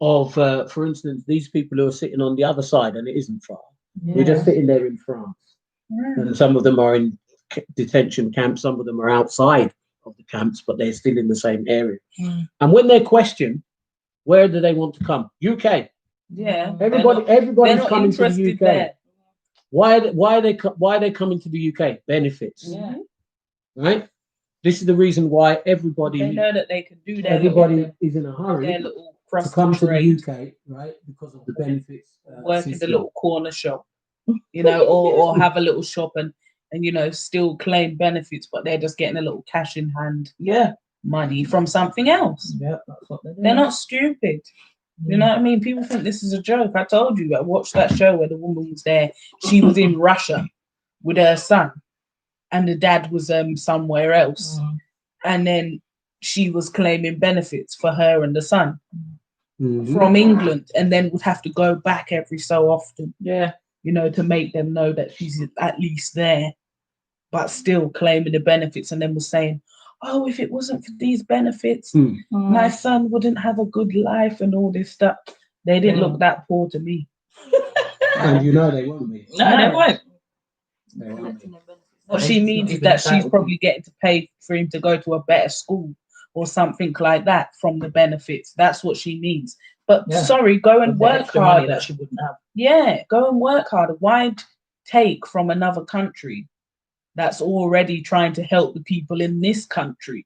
of, for instance, these people who are sitting on the other side, and it isn't far. We're just sitting there in France, and some of them are in detention camps. Some of them are outside of the camps, but they're still in the same area. And when they're questioned, where do they want to come? UK. Yeah. Everybody's coming to the UK. There. Why are they coming to the UK? Benefits. Yeah. Right. This is the reason why everybody. They know that they can do that. Everybody is in a hurry to come to the UK, right? Because of the benefits. Work in the little corner shop, you know, or have a little shop and you know still claim benefits, but they're just getting a little cash in hand. Yeah. Money from something else. Yeah, that's what they're doing. They're not stupid. You know what I mean? People think this is a joke. I told you, I watched that show where the woman was there. She was in Russia with her son, and the dad was somewhere else. And then she was claiming benefits for her and the son from England, and then would have to go back every so often. Yeah. You know, to make them know that she's at least there, but still claiming the benefits, and then was saying, oh, if it wasn't for these benefits, my son wouldn't have a good life and all this stuff. They didn't look that poor to me. And you know they won't be. No, they won't. They won't be. What she means is that she's probably getting to pay for him to go to a better school or something like that from the benefits. That's what she means. But sorry, go and work harder. That she wouldn't have. Yeah, go and work harder. Why take from another country that's already trying to help the people in this country?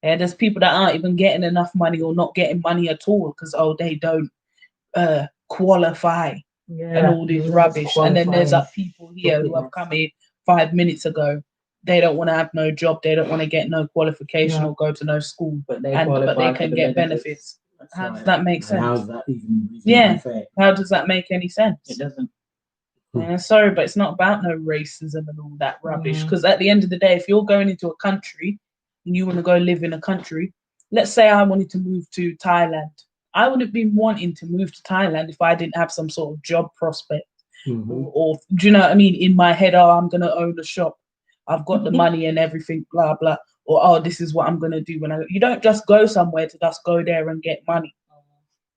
Yeah, there's people that aren't even getting enough money or not getting money at all because they don't qualify and all this rubbish. And then there's people here who have come here 5 minutes ago. They don't want to have no job. They don't want to get no qualification or go to no school, but they can get benefits. How does that make sense? How's that even fair? How does that make any sense? It doesn't. Yeah, sorry, but it's not about no racism and all that rubbish. Because at the end of the day, if you're going into a country and you want to go live in a country, let's say I wanted to move to Thailand. I wouldn't be wanting to move to Thailand if I didn't have some sort of job prospect or do you know what I mean? In my head, oh, I'm gonna own a shop. I've got the money and everything, blah blah. Or oh, this is what I'm gonna do when you don't just go somewhere to just go there and get money.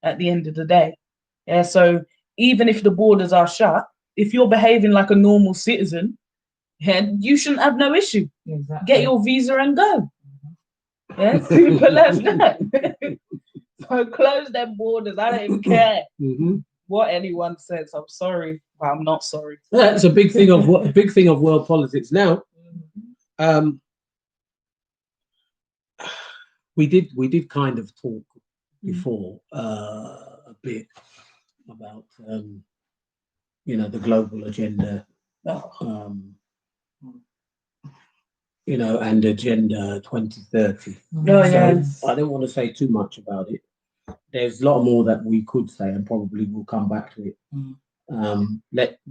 At the end of the day, yeah. So even if the borders are shut, if you're behaving like a normal citizen, you shouldn't have no issue. Exactly. Get your visa and go. Yeah, simple as that. So close them borders. I don't even care what anyone says. I'm sorry, but I'm not sorry. That's a big thing of world politics now. We did kind of talk before a bit about the global agenda, and Agenda 2030. So I don't want to say too much about it. There's a lot more that we could say, and probably we'll come back to it.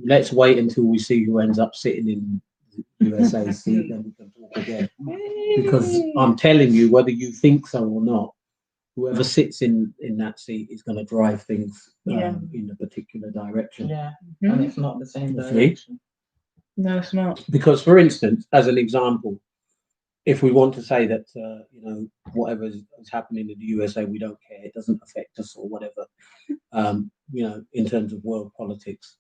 Let's wait until we see who ends up sitting in the USA seat, then we can talk again. Because I'm telling you, whether you think so or not, whoever sits in that seat is going to drive things in a particular direction. Yeah, and it's not the same direction. No, it's not. Because, for instance, as an example, if we want to say that whatever is happening in the USA, we don't care, it doesn't affect us or whatever, in terms of world politics.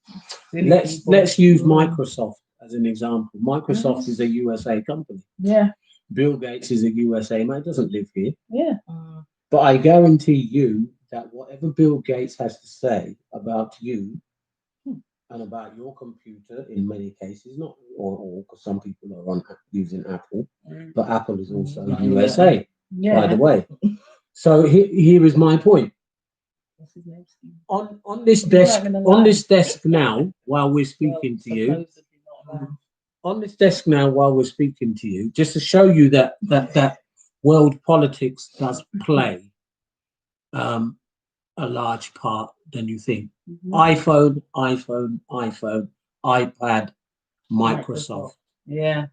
Let's use Microsoft as an example. Microsoft is a USA company. Yeah. Bill Gates is a USA man, doesn't live here. Yeah. But I guarantee you that whatever Bill Gates has to say about you and about your computer, in many cases, not or because some people are using Apple, but Apple is also USA, by the way. So here is my point. On this desk now, while we're speaking to you, just to show you that world politics does play a large part than you think. iPhone, iPad, Microsoft. Yeah.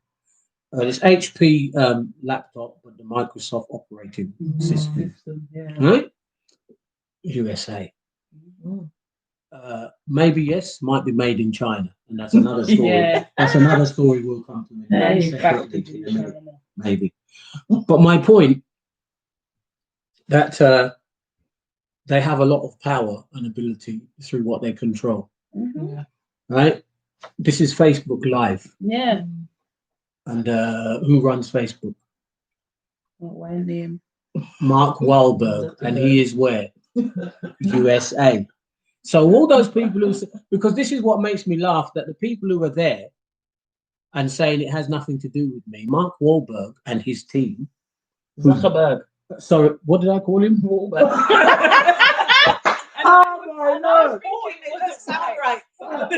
It's HP laptop, but the Microsoft operating system. Right? USA. Maybe yes, might be made in China, and that's another story. That's another story we'll come to maybe. But my point that they have a lot of power and ability through what they control. Right? This is Facebook Live. Yeah. And who runs Facebook? What name? Mark Wahlberg, and he is where? USA. So all those people because this is what makes me laugh, that the people who are there and saying it has nothing to do with me, Mark Wahlberg and his team. Zuckerberg. Sorry, what did I call him? Wahlberg. Oh no! That's right. Mark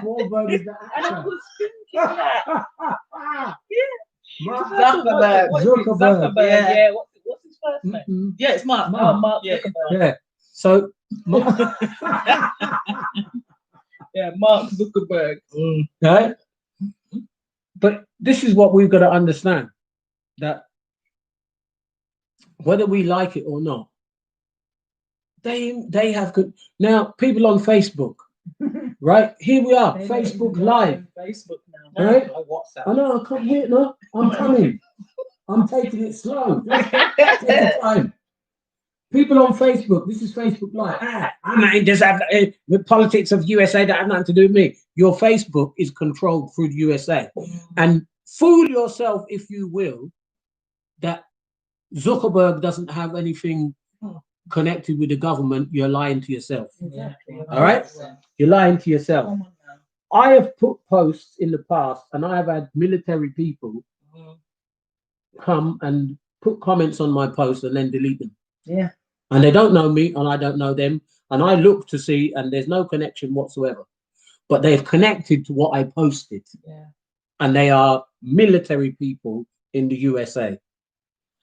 Wahlberg is the actor. And I was thinking that. Zuckerberg. Yeah. What's his first name? Yeah, it's Mark. Mark yeah. Zuckerberg. Yeah. So. Mark Zuckerberg. Right. But this is what we've got to understand, that whether we like it or not, they have good. Now people on Facebook, right? Here we are, Facebook Live. Facebook now. Right? WhatsApp. I know, I can't wait. No, I'm coming. I'm taking it slow. Take the time. People on Facebook. This is Facebook Live. I mean, does have the politics of USA that have nothing to do with me. Your Facebook is controlled through the USA, and fool yourself if you will that Zuckerberg doesn't have anything connected with the government. You're lying to yourself. Exactly. All right, you're lying to yourself. I have put posts in the past, and I have had military people come and put comments on my posts and then delete them. Yeah. And they don't know me, and I don't know them, and I look to see, and there's no connection whatsoever. But they've connected to what I posted. Yeah. And they are military people in the USA.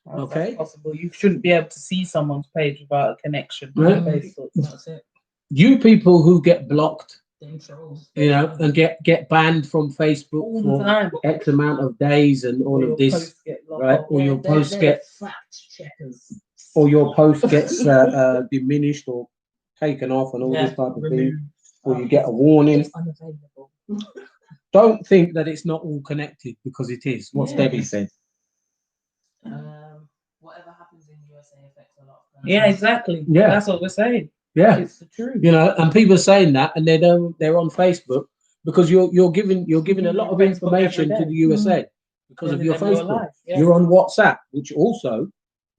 Okay. That's possible. You shouldn't be able to see someone's page without a connection. Right. Facebook. That's it. You people who get blocked, Trolls. and get banned from Facebook All for the time. X amount of days and all of this, right? Or your posts get fact checkers. or your post gets diminished or taken off and all this type of thing, removed. or you get a warning. It's unavailable. Don't think that it's not all connected, because it is. What's Yeah. Debbie said? Whatever happens in USA affects a lot of Yeah, exactly. Yeah. That's what we're saying. Yeah, It's the truth. you know, and people are saying that, and they're on Facebook because you're giving a lot of Facebook information every to day. the USA because of Living your them your Facebook. life, yeah. You're on WhatsApp, which also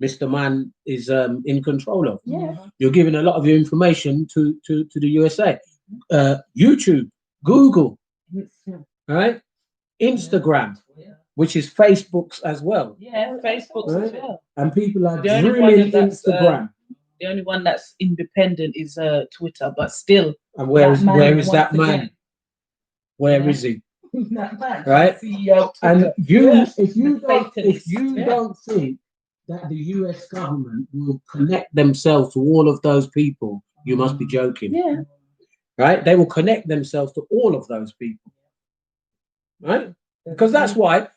Mr. Man is in control of. Yeah. You're giving a lot of your information to the USA. YouTube, Google, right? Instagram, which is Facebook's as well. Yeah, Facebook as Right. well. And people are The only drilling one that's, Instagram. The only one that's independent is Twitter, but still. And where is that man? Again, Where Yeah. is he? that man, Right. CEO of And Twitter. you, Yeah. if you Yeah. don't think that the US government will connect themselves to all of those people, you must be joking. Yeah. Right? They will connect themselves to all of those people. Right? Because that's why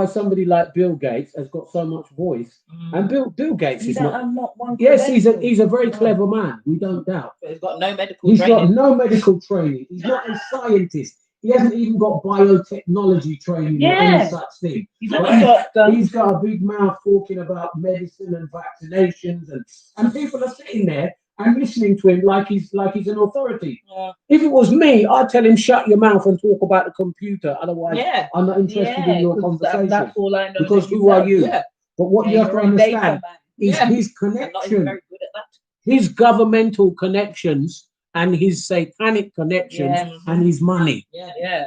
somebody like Bill Gates has got so much voice. And Bill Gates is not. I'm not one. Yes, he's a very clever man. We don't doubt. But he's got no medical He's got training. no medical training. He's not a scientist. He hasn't even got biotechnology training or any Yeah. such thing. He's But not a doctor. He's got a big mouth talking about medicine and vaccinations, and people are sitting there and listening to him like he's an authority. Yeah. If it was me, I'd tell him shut your mouth and talk about the computer. Otherwise, Yeah. I'm not interested in your 'cause conversation. That's all I know. Because that who are does. you? Yeah. But what you Yeah, have to you're a data understand man. is Yeah. his I'm not even connection, very good at that. his governmental connections, and his satanic connections, Yeah. and his money. Yeah. Yeah,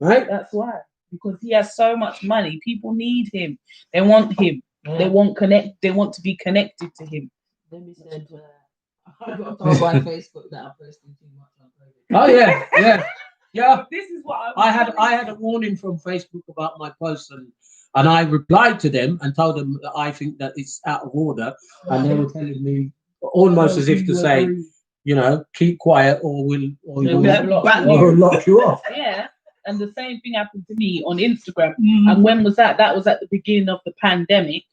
Right? that's why. Because he has so much money, people need him. They want him. Yeah. They want They want to be connected to him. Then he said, I got told by Facebook that I'm posting too much on COVID. Oh yeah. Yeah. This is what I had a warning from Facebook about my post, and I replied to them and told them that I think that it's out of order, and they were telling me almost as if to say, you know, keep quiet or we'll lock you off. Yeah. And the same thing happened to me on Instagram. And when was that? That was at the beginning of the pandemic,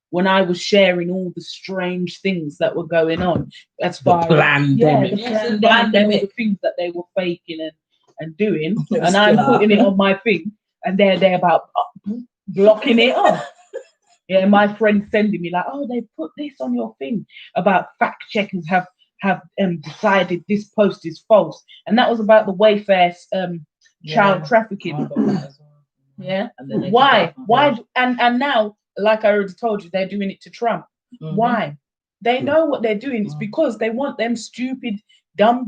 when I was sharing all the strange things that were going on as far The as pandemic. the pandemic, all the things that they were faking and doing, and I'm still putting it on my thing, and they're about blocking it off. Yeah, my friend sending me like, oh, they put this on your thing about fact checkers have decided this post is false, and that was about the Wayfair child trafficking. I got that as well. Yeah. And then they Why? took it off. Why? And now, like I already told you, they're doing it to Trump. Mhm. Why? They know what they're doing. It's because they want them stupid, dumb,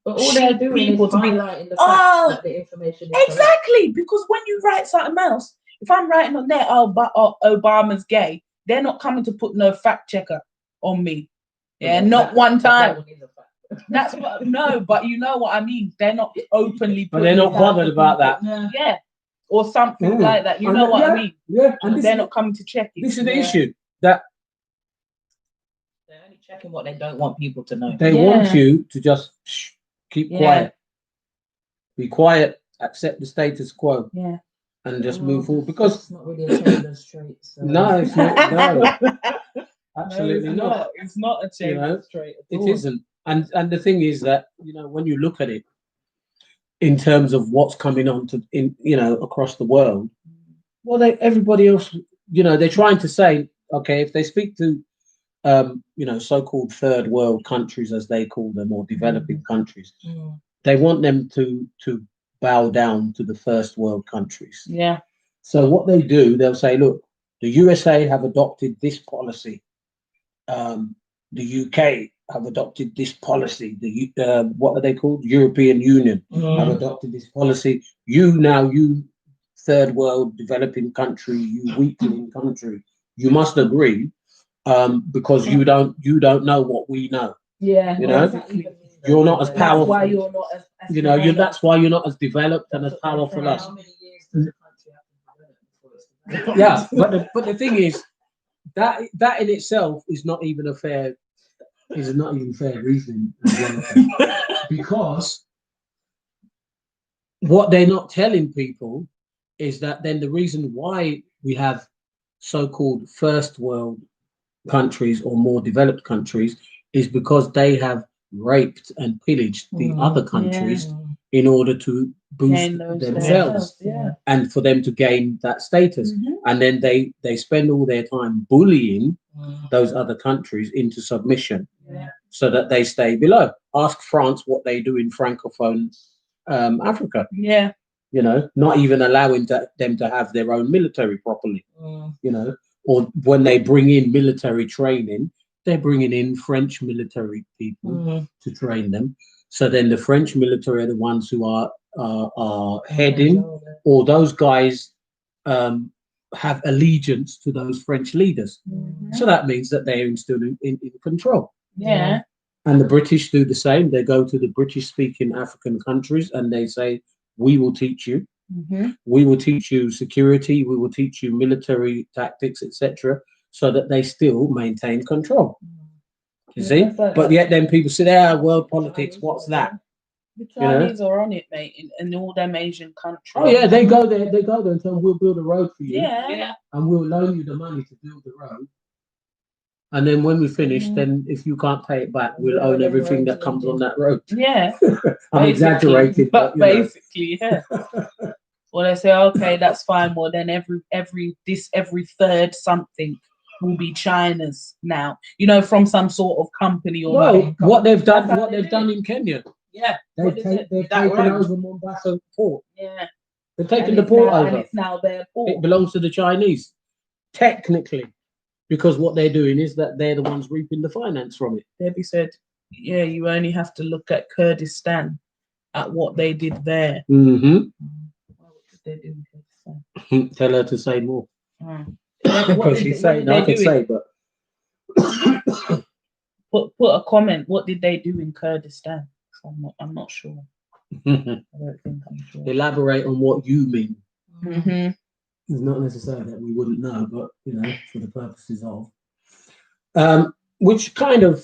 But all they're doing people is to be highlighting the fact Oh, that the information is correct. exactly. Because when you write something else, if I'm writing on there, Obama's gay, they're not coming to put no fact checker on me. Yeah, not one time. That one is a fact. That's what no, but you know what I mean. They're not openly. But they're not putting it down bothered for about people. that. Yeah, or something like that. You know what I mean. Yeah, and They're not coming to check it. this is the Yeah. issue, that They're only checking what they don't want people to know. they want you to just keep Yeah. quiet, be quiet, accept the status quo, Yeah. and just move forward. Because It's not really a Taylor's trait. So. no, it's not. No, absolutely No, it's not. It's not a change You know, straight. At It all. isn't. And the thing is that, you know, when you look at it in terms of what's coming on across the world, well, everybody else, you know, they're trying to say, okay, if they speak to so-called third world countries, as they call them, or developing countries, they want them to bow down to the first world countries. Yeah. So what they do, they'll say, look, the USA have adopted this policy. The UK have adopted this policy. What are they called? European Union have adopted this policy. You third world developing country, you weakling country, you must agree, because you don't know what we know. Yeah. You know, exactly. you're not as That's powerful. why you're not as You know, developed. that's why you're not as developed and as powerful as. How many years does a country have to develop before it's developed? Yeah, but the thing is that in itself is not even fair reasoning, because what they're not telling people is that then the reason why we have so-called first world countries or more developed countries is because they have raped and pillaged the other countries in order to boost themselves and for them to gain that status. And then they spend all their time bullying those other countries into submission so that they stay below. Ask France what they do in Francophone Africa. Yeah. You know, not even allowing them to have their own military properly, you know, or when they bring in military training, they're bringing in French military people to train them. So then the French military are the ones who are heading, or those guys have allegiance to those French leaders. So that means that they're still in control. Yeah. And the British do the same. They go to the British-speaking African countries and they say, we will teach you. We will teach you security. We will teach you military tactics, etc., so that they still maintain control. You see? But yet then people say, world politics, what's that? The Chinese are on it, mate, in all them Asian countries. Oh yeah, they go there and tell them, we'll build a road for you. Yeah. And we'll loan you the money to build the road. And then when we finish, then if you can't pay it back, we'll own everything that comes on that road. Yeah. I'm exaggerating, but basically, yeah. Well, they say, okay, that's fine. Well, then every third something will be China's now. You know, from some sort of company or what they've done in Kenya. Yeah. They've taken over Mombasa port. Yeah. They've taken the port over. And it's now their port. It belongs to the Chinese, technically, because what they're doing is that they're the ones reaping the finance from it. Debbie said, yeah, you only have to look at Kurdistan, at what they did there. What did they do in Kurdistan? Tell her to say more. Because she's saying, I could say, but put a comment. What did they do in Kurdistan? I'm not sure. I don't think I'm sure. Elaborate on what you mean. Mm-hmm. It's not necessarily that we wouldn't know, but you know, for the purposes of, which kind of,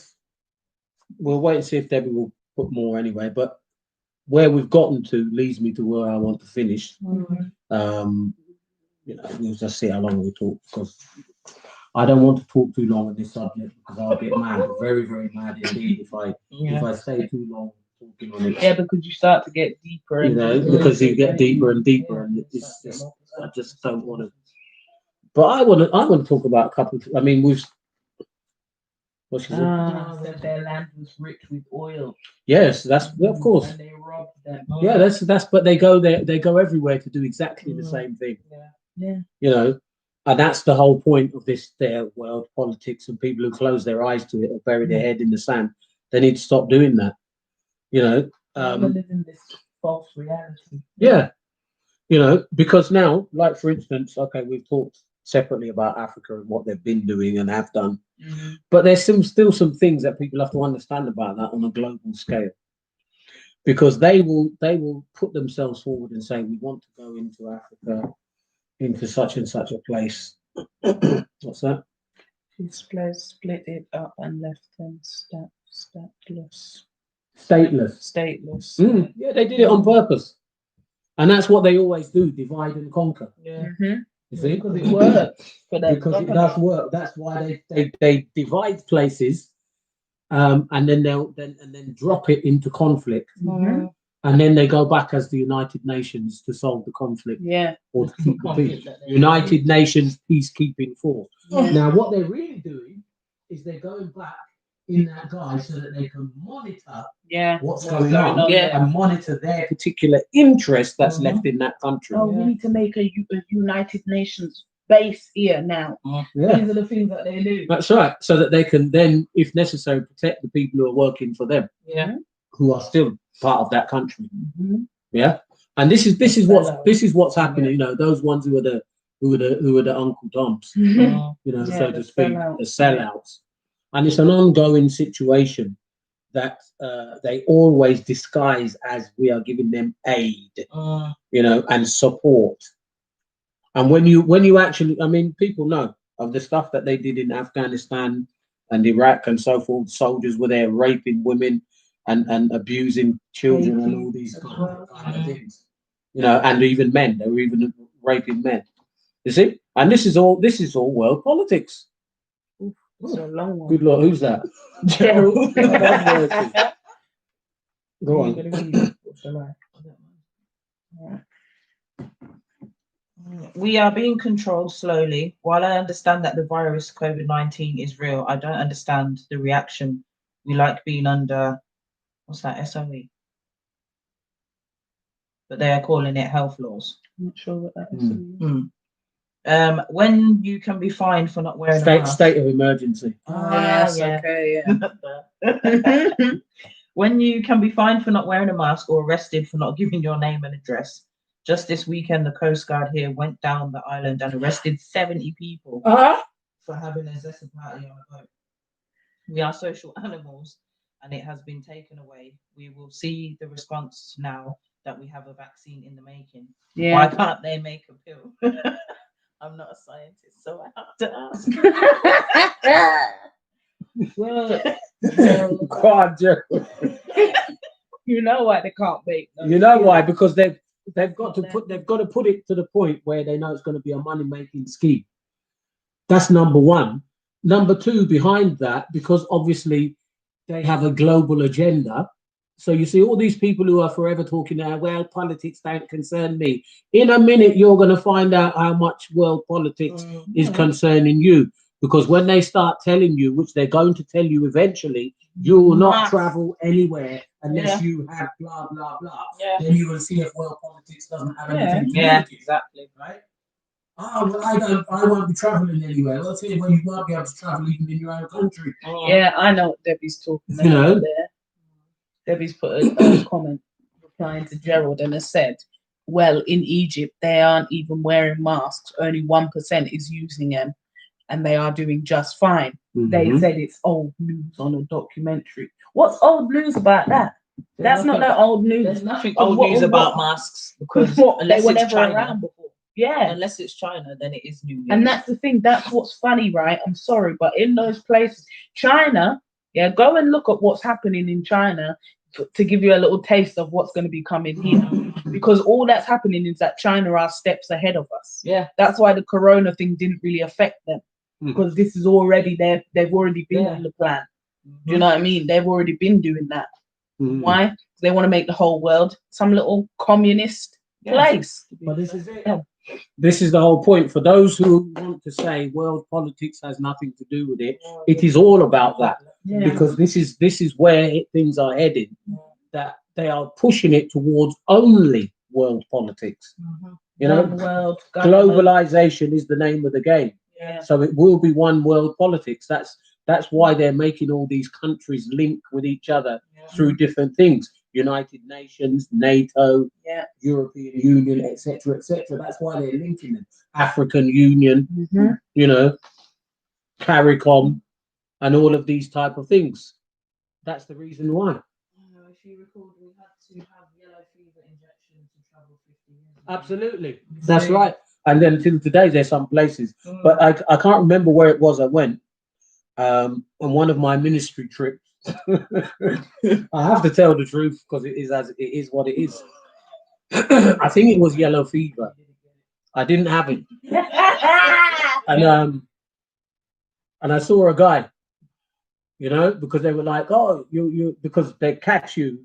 we'll wait and see if Debbie will put more anyway. But where we've gotten to leads me to where I want to finish. Mm-hmm. You know, we'll just see how long we talk, because I don't want to talk too long on this subject, because I'll get mad, very, very mad indeed if I stay too long talking on it. Yeah, because you start to get deeper, you know, because you get deeper and deeper, and it's just, I just don't want to. But I want to talk about a couple. I mean, what she said? Said their land was rich with oil. Yes, that's of course. And they robbed them. Yeah, that's. But they go there. They go everywhere to do exactly the same thing. Yeah. You know, and that's the whole point of this their world politics, and people who close their eyes to it or bury their head in the sand. They need to stop doing that. You know, live in this false reality. Yeah, you know, because now, like for instance, okay, we've talked separately about Africa and what they've been doing and have done, but there's still some things that people have to understand about that on a global scale, because they will put themselves forward and say, we want to go into Africa, into such and such a place. What's that? Split it up and left them stateless. Yeah, they did it on purpose, and that's what they always do: divide and conquer. Yeah. You see, because it works for them. Because it does work. That's why they divide places, and then they'll drop it into conflict, and then they go back as the United Nations to solve the conflict. Yeah, or to keep the peace. United Nations peacekeeping force. Now, what they're really doing is they're going back in that guise so that they can monitor what's going on and monitor their particular interest that's left in that country. Oh, we need to make a United Nations base here now. These are the things that they do. That's right. So that they can then, if necessary, protect the people who are working for them. Yeah. Who are still part of that country. Yeah. And this is what's happening. You know, those ones who are the Uncle Toms, you know, so to speak, the sellouts. And it's an ongoing situation that they always disguise as we are giving them aid, you know, and support. And when you actually, I mean, people know of the stuff that they did in Afghanistan and Iraq and so forth. Soldiers were there raping women and abusing children and all these kind of things, you know, and even men. They were even raping men. You see, and this is all world politics. It's a long one. Good Lord, who's that? Gerald. Go Are you on. gonna read it, or shall I? Alright. We are being controlled slowly. While I understand that the virus COVID-19 is real, I don't understand the reaction. We like being under, what's that, SOE? But they are calling it health laws. I'm not sure what that is. When you can be fined for not wearing a mask. State of emergency. Yes, yeah. okay, yeah. When you can be fined for not wearing a mask or arrested for not giving your name and address. Just this weekend, the Coast Guard here went down the island and arrested 70 people for having a zesta party on a boat. We are social animals and it has been taken away. We will see the response now that we have a vaccine in the making. Yeah. Why can't they make a pill? I'm not a scientist, so I have to ask. Well, God, Joe. you know why they can't make. You know why? Because they've got to put it to the point where they know it's going to be a money-making scheme. That's number one. Number two, behind that, because obviously they have a global agenda. So you see all these people who are forever talking now, well, politics don't concern me. In a minute, you're going to find out how much world politics is concerning you. Because when they start telling you, which they're going to tell you eventually, you will not travel anywhere unless you have blah, blah, blah. Yeah. Then you will see if world politics doesn't have anything to do Yeah, with it. exactly. Right? Oh, well, I won't be traveling anywhere. Well, see, well, you won't be able to travel even in your own country. Yeah, I know what Debbie's talking about. You know? There. Debbie's put a comment replying to Gerald and has said, well, in Egypt, they aren't even wearing masks. Only 1% is using them. And they are doing just fine. They said it's old news on a documentary. What's old news about that? That's not no old news. There's nothing old news about masks because they were never China, around before. Yeah. Unless it's China, then it is new. And that's the thing. That's what's funny, right? I'm sorry, but in those places, China, yeah, go and look at what's happening in China to give you a little taste of what's going to be coming here. Because all that's happening is that China are steps ahead of us. Yeah. That's why the corona thing didn't really affect them. Because this is already there, they've already been on the plan. Do you know what I mean? They've already been doing that. Why? They want to make the whole world some little communist place. But this is it. This is the whole point. For those who want to say world politics has nothing to do with it, it is all about that. Because this is where things are headed. That they are pushing it towards only world politics. You know, world globalization is the name of the game. Yeah. So it will be one world politics. That's why they're making all these countries link with each other through different things. United Nations, NATO, European Union, etc., etc. That's why they're linking them. African Union, you know, CARICOM, and all of these type of things. That's the reason why. If you recall, we had to have yellow fever injection to travel 50 years. Absolutely, that's right. And then till today, there's some places, but I can't remember where it was I went. On one of my ministry trips, I have to tell the truth because it is what it is. I think it was yellow fever. I didn't have it, and I saw a guy, you know, because they were like, oh, you because they catch you,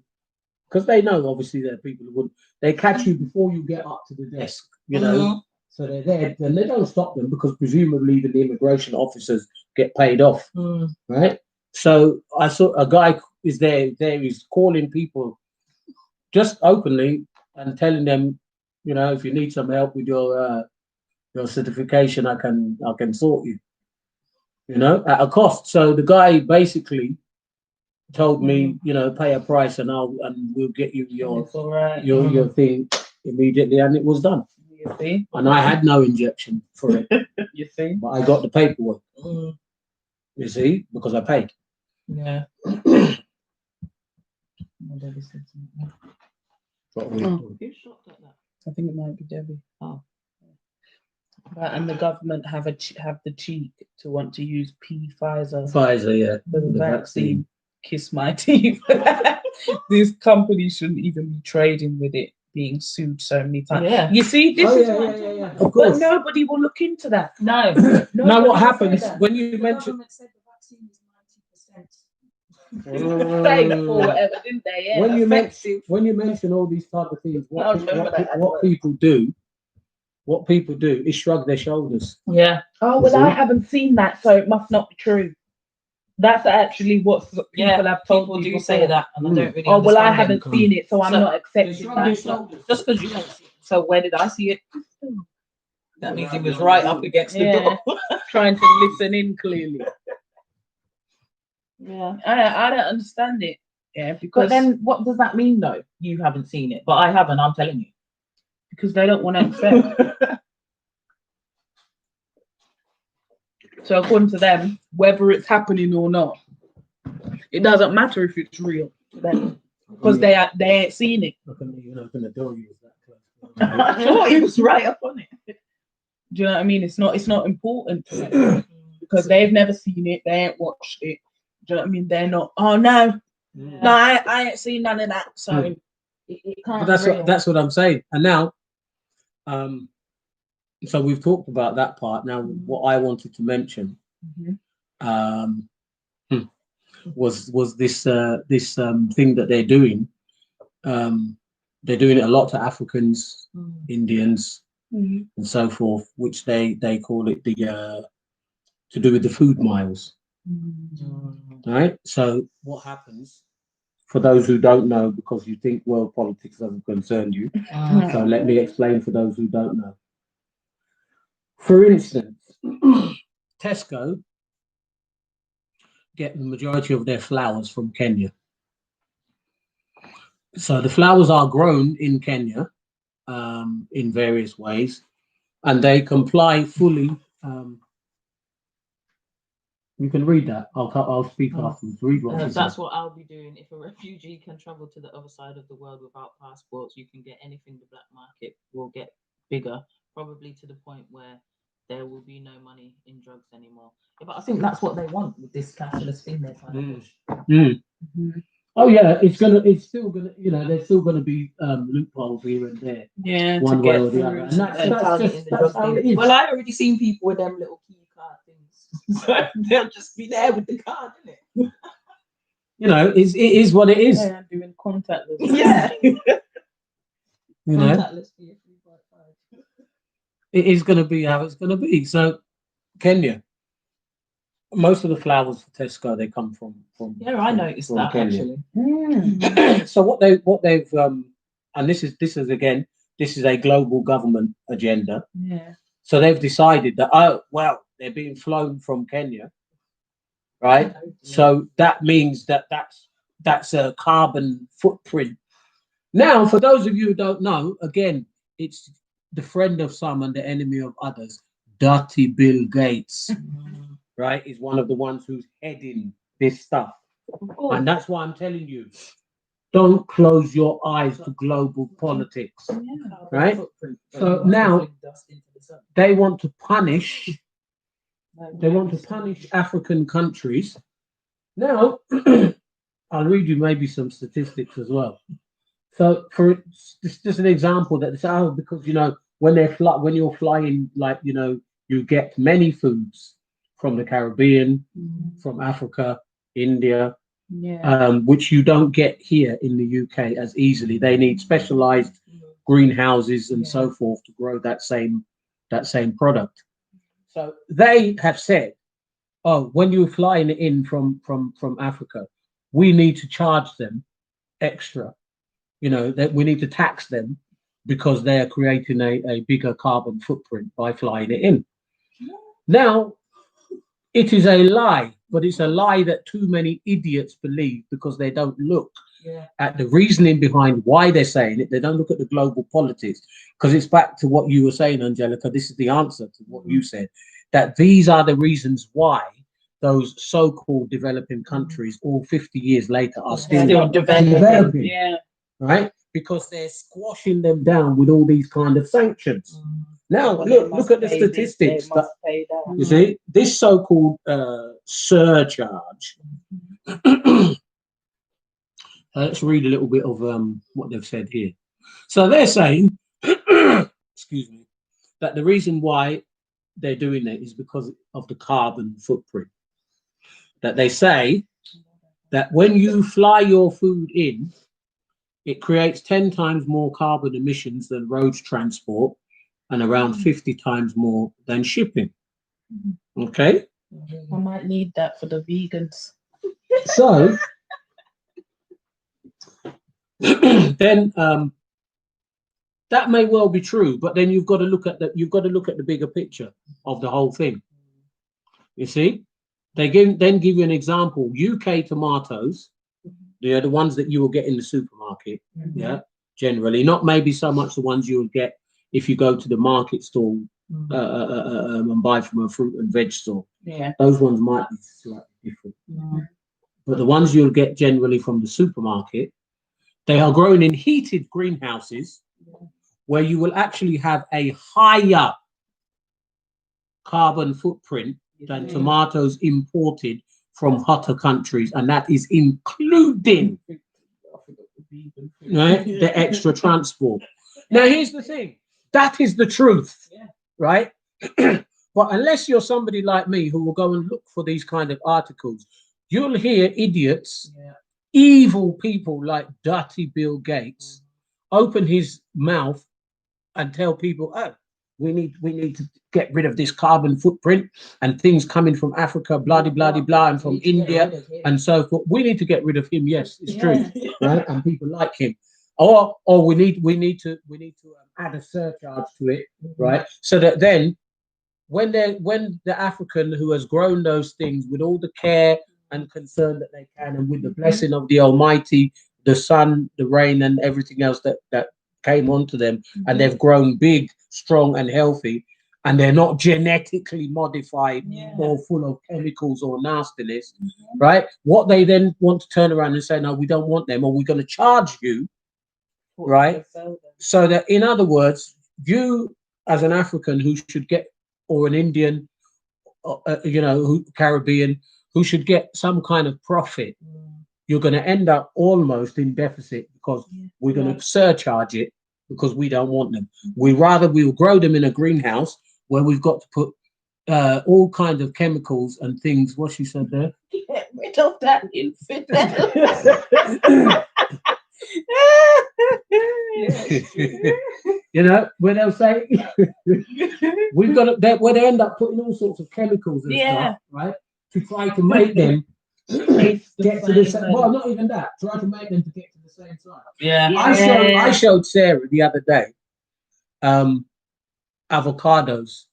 because they know obviously there are people who wouldn't. They catch you before you get up to the desk, you know. So they're there, and they don't stop them because presumably even the immigration officers get paid off, right? So I saw a guy is there. He's calling people just openly and telling them, you know, if you need some help with your certification, I can sort you, you know, at a cost. So the guy basically told me, you know, pay a price and we'll get you your thing immediately, and it was done. You see? And I had no injection for it. You see? But I got the paperwork. You see? Because I paid. Yeah. Who shot at that? I think it might be Debbie. Oh. And the government have the cheek to want to use Pfizer for the vaccine. Kiss my teeth. This company shouldn't even be trading with it being sued so many times. Yeah. You see, this is Of course. but nobody will look into that. No. Now what happens when you mention government said the vaccine is safe or whatever, didn't they? Yeah, when you mention all these type of things, what people do is shrug their shoulders. Yeah. Oh well, I haven't seen that, so it must not be true. That's actually what people have told people me do before. say that, and I don't really. Oh well, I understand haven't seen it, so I'm not accepting that. Just because you don't see it. So where did I see it? That means he was right up against the door. Trying to listen in clearly. Yeah, I don't understand it. Yeah, because But then what does that mean though? You haven't seen it, but I haven't. I'm telling you. Because they don't want to accept. So according to them, whether it's happening or not, it doesn't matter if it's real to them because they ain't seen it. You're not gonna do you that close. I thought he was right up on it. Do you know what I mean? It's not important to them because they've never seen it, they ain't watched it. Do you know what I mean? They're not. Oh no, I ain't seen none of that. So it can't. But that's what I'm saying. And now, so we've talked about that part. Now, what I wanted to mention, was this thing that they're doing. They're doing it a lot to Africans, Indians, and so forth, which they call it the to do with the food miles. Right. So what happens? For those who don't know, because you think world politics doesn't concern you, so let me explain for those who don't know. For instance, Tesco get the majority of their flowers from Kenya. So the flowers are grown in Kenya in various ways, and they comply fully. You can read that. I'll speak afterwards. Read what that's what I'll be doing. If a refugee can travel to the other side of the world without passports, you can get anything. The black market will get bigger, probably to the point where there will be no money in drugs anymore. Yeah, but I think that's what they want with this cashless thing they're trying to push. Oh yeah, it's still gonna, there's still gonna be loopholes here and there. Yeah, one way or the other. And that's how it is. Well, I already seen people with them little key card things. So they'll just be there with the card, isn't it? It is what it is. Yeah, doing contactless. Yeah. Contactless for your 3.5. It is gonna be how it's gonna be. So Kenya. Most of the flowers for Tesco, they come from I noticed that Kenya. Actually. So what they've and this is a global government agenda. Yeah. So they've decided that they're being flown from Kenya, right? Yeah. So that means that's a carbon footprint. Now, for those of you who don't know, again, it's the friend of some and the enemy of others. Dirty Bill Gates. Right, is one of the ones who's heading this stuff. And that's why I'm telling you, don't close your eyes to global politics. Right? So now they want to punish African countries. Now, I'll read you maybe some statistics as well. So for just an example that because when you're flying, you get many foods from the Caribbean, from Africa, India, which you don't get here in the UK as easily. They need specialized greenhouses and so forth to grow that same product. So they have said, when you're flying in from Africa, we need to charge them extra. That we need to tax them because they are creating a bigger carbon footprint by flying it in. Now, it is a lie, but it's a lie that too many idiots believe because they don't look at the reasoning behind why they're saying it. They don't look at the global politics, because it's back to what you were saying, Angelica. This is the answer to what you said, that these are the reasons why those so-called developing countries, all 50 years later, are still developing. Yeah. Right? Because they're squashing them down with all these kind of sanctions. Now, look at the statistics. You see, this so-called surcharge. Let's read a little bit of what they've said here. So they're saying, excuse me, that the reason why they're doing it is because of the carbon footprint. That they say that when you fly your food in, it creates 10 times more carbon emissions than road transport and around 50 times more than shipping. Okay? I might need that for the vegans. So then that may well be true, but then you've got to look at the bigger picture of the whole thing. You see, they then give you an example. UK tomatoes, the ones that you will get in the supermarket, generally, not maybe so much the ones you will get if you go to the market stall and buy from a fruit and veg store. Yeah, those ones might be slightly different. But the ones you'll get generally from the supermarket, they are grown in heated greenhouses where you will actually have a higher carbon footprint than tomatoes imported from hotter countries, and that is including the extra transport. Now, here's the thing. That is the truth, right? But unless you're somebody like me who will go and look for these kind of articles, you'll hear idiots, evil people like Dirty Bill Gates open his mouth and tell people, oh, we need to get rid of this carbon footprint and things coming from Africa, blah, blah, blah, blah, and from India and so forth. We need to get rid of him. Yes, it's true, right? And people like him. Or we need to add a surcharge to it, right? So that then when the African who has grown those things with all the care and concern that they can, and with the blessing of the Almighty, the sun, the rain, and everything else that came onto them, and they've grown big, strong, and healthy, and they're not genetically modified or full of chemicals or nastiness, right? What they then want to turn around and say, no, we don't want them, or we're going to charge you, right? So that, in other words, you as an African who should get, or an Indian, Caribbean, who should get some kind of profit, you're going to end up almost in deficit because we're going to surcharge it because we don't want them. We'll grow them in a greenhouse where we've got to put all kinds of chemicals and things. What she said there? Get rid of that infidel. Where they'll say we've got where they end up putting all sorts of chemicals and stuff, right, to try to make them get to the same. Well, not even that. Try to make them to get to the same size. I showed Sarah the other day avocados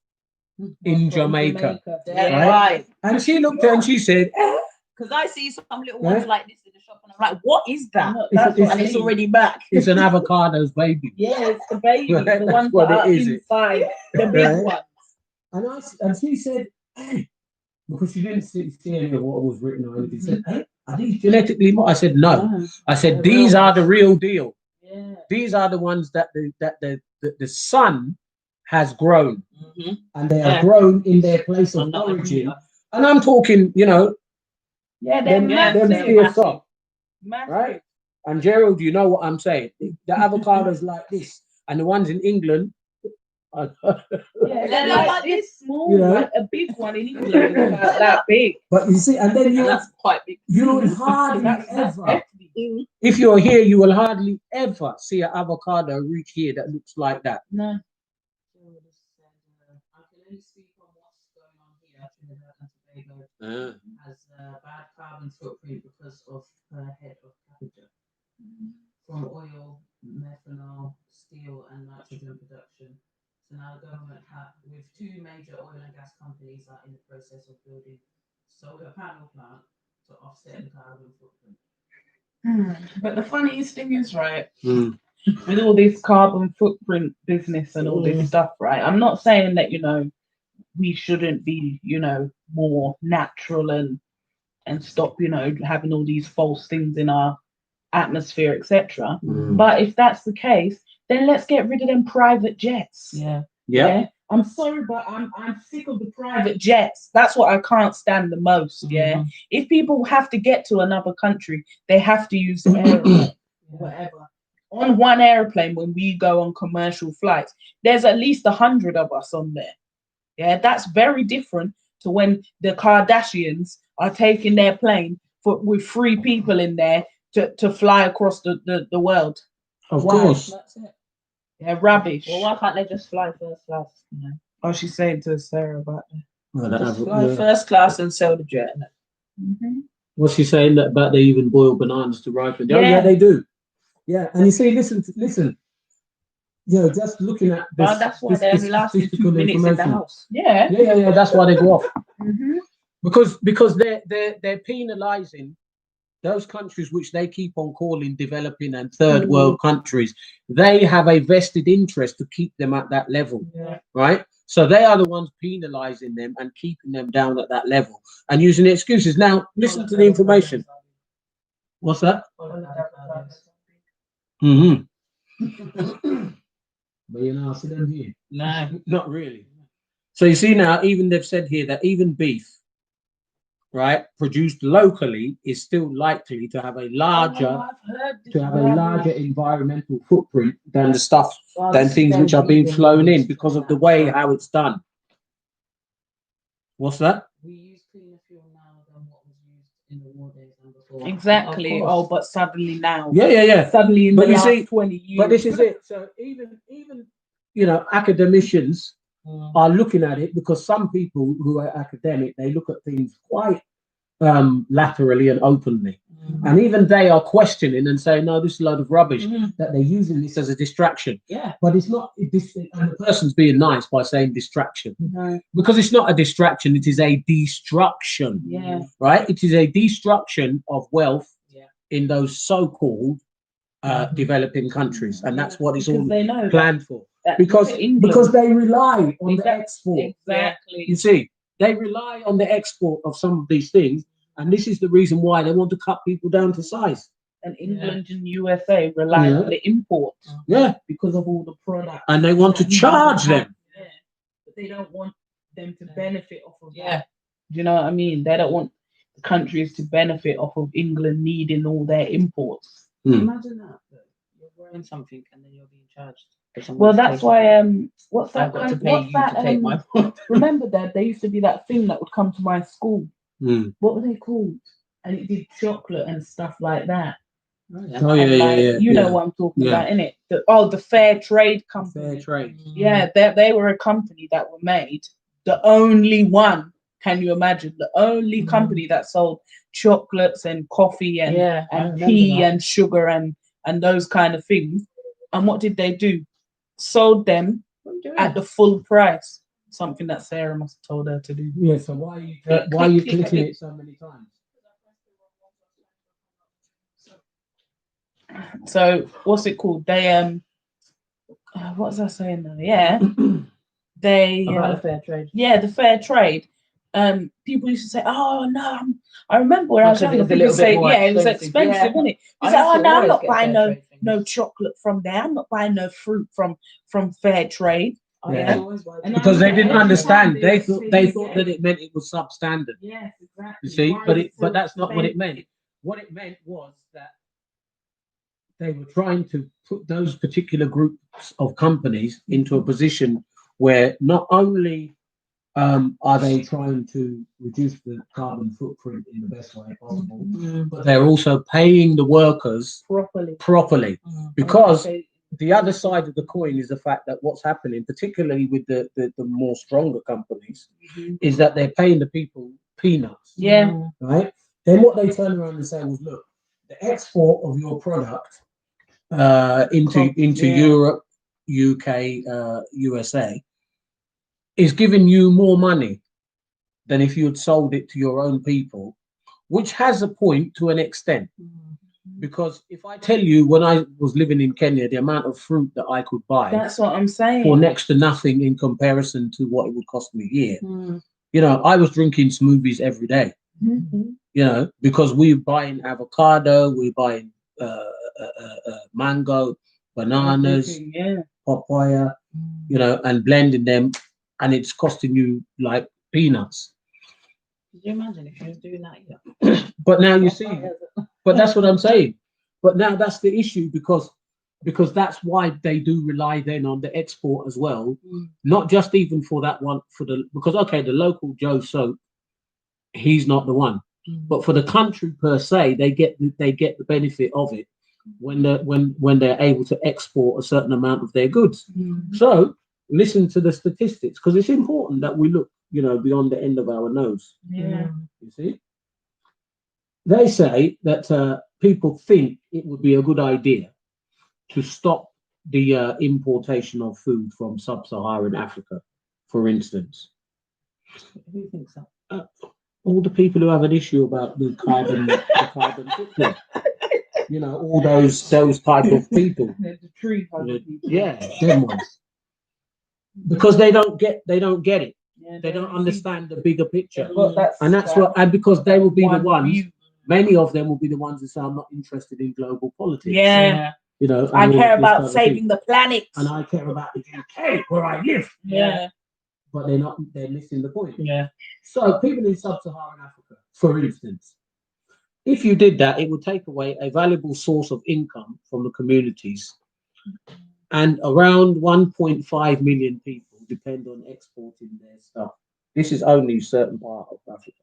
in Jamaica. Right? And she looked and she said, because I see some little ones like this in the shop, and I'm like, what is that? And it's already back. It's an avocado's baby. Yeah, it's the baby. Right, the ones that are inside, the big ones. And she said, hey, because she didn't see any of what was written or anything. She said, hey, are these genetically modified? I said, no. I said, these are the real deal. Yeah. These are the ones that the sun has grown, and they are grown in their place of origin. And I'm talking, they're massive, massive. right? And Gerald, you know what I'm saying? The avocados like this, and the ones in England. They're like this small, like a big one in England is about that big. But you see, and then that's quite big. You will hardly ever, if you're here, you will hardly ever see an avocado reach here that looks like that. No. I can only speak on what's going on here. Trinidad and Tobago has a bad carbon footprint because of per head of capita from oil, methanol, steel, and nitrogen production. So now the government with two major oil and gas companies are in the process of building solar panel plant to offset the carbon footprint. But the funniest thing is, right, with all this carbon footprint business and all this stuff, right, I'm not saying that, we shouldn't be, more natural and stop, having all these false things in our atmosphere, etc. But if that's the case, then let's get rid of them private jets. Yeah. I'm sorry, but I'm sick of the private jets. That's what I can't stand the most. Yeah. If people have to get to another country, they have to use the airplane, whatever. On one airplane, when we go on commercial flights, there's at least 100 of us on there. Yeah, that's very different to when the Kardashians are taking their plane with 3 people in there to fly across the world. Of Why? course. That's it. Yeah, rubbish. Well, why can't they just fly first class? You know? Oh, she's saying to Sarah about that. Well, that Just have- fly yeah. first class and sell the jet. What's she saying that about they even boil bananas to ripen? Oh, Yeah. yeah, they do. Yeah, and you see, listen. You know, just looking at this, Well, that's why they only lasted 2 statistical minutes in the information. house. Yeah. Yeah. That's why they go off Mhm. because they're penalising those countries which they keep on calling developing and third world countries. They have a vested interest to keep them at that level, right? So they are the ones penalising them and keeping them down at that level and using the excuses. Now, listen to the information. What's that? Mm-hmm. But you know, I see them here. No. Not really. So you see now, even they've said here that even beef, right, produced locally is still likely to have a larger environmental footprint than the stuff than things which are being flown in because of the way how it's done. What's that? We use cleaner fuel now than what was used in the war days and before. Exactly. Oh, but suddenly now. Yeah. Suddenly in But the you last see- 20 years. But this is it. So even you know, academicians are looking at it because some people who are academic, they look at things quite laterally and openly. And even they are questioning and saying, no, this is a load of rubbish, that they're using this as a distraction. Yeah. But it's not, and the person's being nice by saying distraction. No. Because it's not a distraction, it is a destruction. Yeah. Right? It is a destruction of wealth Yeah. in those so-called developing countries. And that's what it's Because all they know planned for. that Because England- they rely on the Exactly. export. Exactly. You see, they rely on the export of some of these things. And this is the reason why they want to cut people down to size. And England and USA rely on the import Yeah. because of all the products. And they want to charge them. Yeah. But they don't want them to benefit off of Yeah. that. Do you know what I mean? They don't want the countries to benefit off of England needing all their imports. Imagine that. You're wearing something and then you're being charged. Well, that's why what's that? I've got to kind- pay what's you that? to take my part. Remember that there used to be that thing that would come to my school. Mm. What were they called? And it did chocolate and stuff like that. Oh, And like, you know what I'm talking about, innit? The Fair Trade Company. Fair trade. Yeah, they were a company that were made. The only one, can you imagine? The only company that sold chocolates and coffee and tea and sugar and those kind of things. And what did they do? Sold them at the full price. Something that Sarah must have told her to do. Yeah, so why are you clicking it so many times? So what's it called? They what was I saying now? Yeah, they About the fair trade. yeah, the fair trade. People used to say, "Oh no, I remember when I was Because younger." it was a People little say, bit more "Yeah, it was expensive." expensive, Yeah. wasn't it?" You I say, used "Oh to no, I'm always not get buying fair no trade things. no chocolate from there. I'm not buying no fruit from fair trade." Yeah. And Because they didn't every understand. time They say, thought that it meant it was substandard. Yes, exactly. You see, Why but is so that's not what it meant. expensive? What it meant was that they were trying to put those particular groups of companies into a position where not only are they trying to reduce the carbon footprint in the best way possible, but they're also paying the workers properly. Because the other side of the coin is the fact that what's happening, particularly with the more stronger companies, is that they're paying the people peanuts. Yeah. Right? Then what they turn around and say was, look, the export of your product into Europe, UK, USA is giving you more money than if you had sold it to your own people, which has a point to an extent. Because if I tell you when I was living in Kenya, the amount of fruit that I could buy That's what I'm saying. for next to nothing in comparison to what it would cost me here. You know, I was drinking smoothies every day, you know, because we're buying avocado, we're buying mango, bananas, papaya, you know, and blending them, and it's costing you like peanuts. Could you imagine if you was doing that? Yeah. But now you see, but that's what I'm saying. But now that's the issue because that's why they do rely then on the export as well, not just even for that one because okay, the local Joe soap, he's not the one. But for the country per se, they get the benefit of it when they're able to export a certain amount of their goods. So listen to the statistics, because it's important that we look, beyond the end of our nose. Yeah. You see, they say that people think it would be a good idea to stop the importation of food from sub-Saharan Africa, for instance. Who thinks that? All the people who have an issue about the carbon footprint. All those type of people. There's a tree type of people. Yeah, them ones. Because they don't get it. Yeah, They don't understand the bigger picture. But and because they will be the ones, many of them will be the ones who say, I'm not interested in global politics. Yeah. I care about saving the planet. And I care about the UK where I live. Yeah. But they're missing the point. Yeah. So people in sub-Saharan Africa, for instance, if you did that, it would take away a valuable source of income from the communities. And around 1.5 million people depend on exporting their stuff. This is only a certain part of Africa.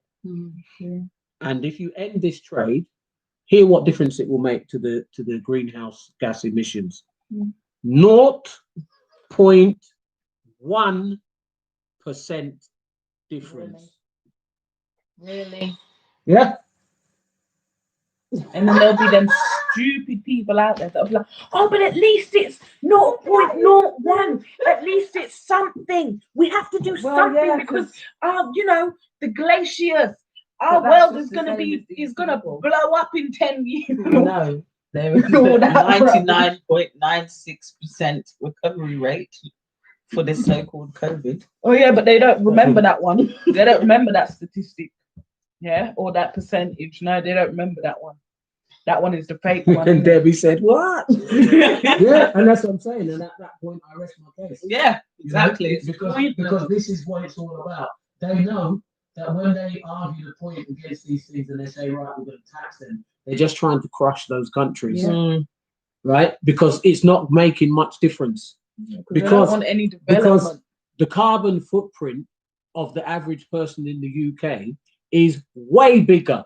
And if you end this trade, hear what difference it will make to the greenhouse gas emissions. 0.1% difference. Really? Yeah. And then there'll be them stupid people out there that'll be like, oh, but at least it's 0.01. At least it's something. We have to do something because the glaciers, our world is gonna blow up in 10 years. No, there is a 99.96% recovery rate for this so-called COVID. Oh yeah, but they don't remember that one. They don't remember that statistic. Yeah, or that percentage. No, they don't remember that one. That one is the fake one. And Debbie said, what? Yeah, and that's what I'm saying. And at that point, I rest my case. Yeah, exactly. Because this is what it's all about. They know that when they argue the point against these things and they say, right, we're going to tax them, they're just trying to crush those countries. Right? Because it's not making much difference. Because they don't want any development. The carbon footprint of the average person in the UK is way bigger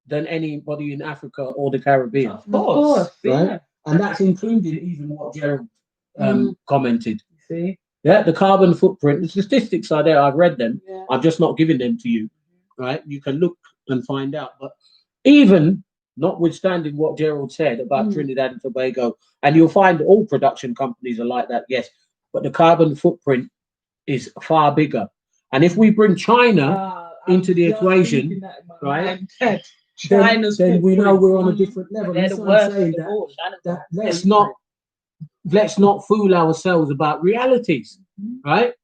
than anybody in Africa or the Caribbean. Of course. Right? Yeah. And that's including even what Gerald commented. See? Yeah, the carbon footprint, the statistics are there. I've read them. Yeah. I'm just not giving them to you. Right? You can look and find out. But even notwithstanding what Gerald said about Trinidad and Tobago, and you'll find all production companies are like that, yes, but the carbon footprint is far bigger. And if we bring China into the equation, right, then we know we're on a different level. They're the worst of all. Let's not fool ourselves about realities, right?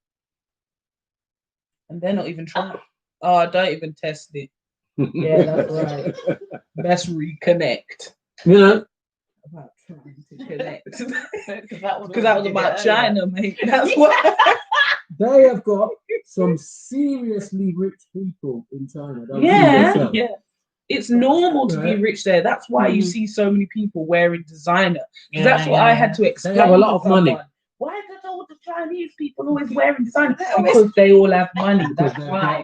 And they're not even trying. Oh, don't even test it. Yeah, that's right. Let's reconnect. About trying to connect. Because that was about China, mate. That's what. They have got some seriously rich people in China. Yeah. It's normal to be rich there. That's why you see so many people wearing designer. Because that's what I had to explain. They have a lot of money. Why are all the Chinese people always wearing designer? Because they all have money. That's right.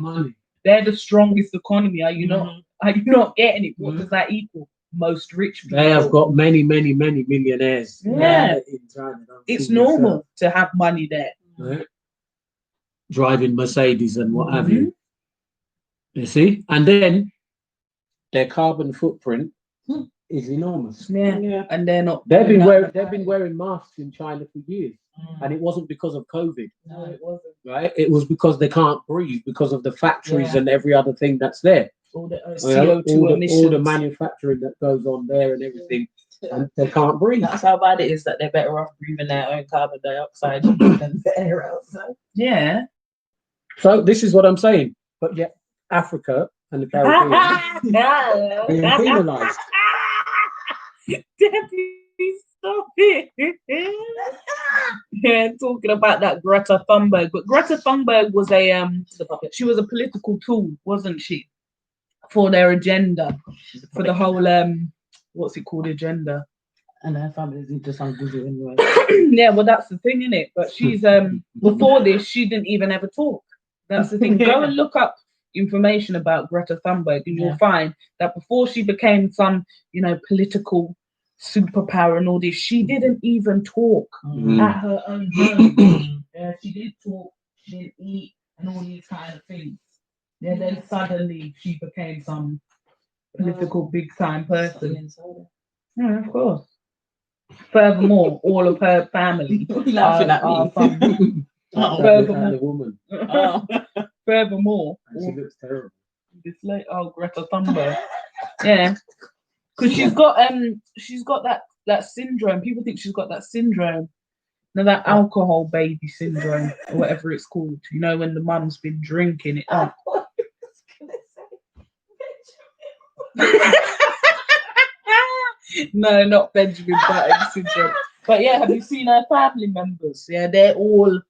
They're the strongest economy. Are you not getting it? What does that equal? Most rich people. They have got many millionaires. Yeah. In China. It's normal to have money there. Right? Driving Mercedes and what have you. You see? And then their carbon footprint is enormous. Yeah. And they're not. They've been wearing masks in China for years. And it wasn't because of COVID. No, it wasn't. Right? It was because they can't breathe because of the factories and every other thing that's there. All the CO2 emissions. All the manufacturing that goes on there and everything. And they can't breathe. That's how bad it is that they're better off breathing their own carbon dioxide than the air outside. Yeah. So this is what I'm saying. But yet Africa and the Caribbean are being penalized. Debbie, stop it. Yeah, talking about that Greta Thunberg. But Greta Thunberg was she was a political tool, wasn't she? For their agenda. For the whole what's it called, agenda? And her family's into some Google anyway. Yeah, well that's the thing, isn't it? But she's before this she didn't even ever talk. That's the thing. Go and look up information about Greta Thunberg, and you'll find that before she became some, political superpower and all this, she didn't even talk at her own home. She didn't talk, she didn't eat, and all these kind of things. Yeah, then suddenly she became some political big time person. Yeah, of course. Furthermore, all of her family laughing at me. from The woman. Furthermore, She looks terrible. this Greta Thunberg. Yeah, because she's got that syndrome. People think she's got that syndrome. Now that alcohol baby syndrome or whatever it's called. When the mum's been drinking it up. No, not Benjamin Button syndrome. But yeah, have you seen her family members? Yeah, they're all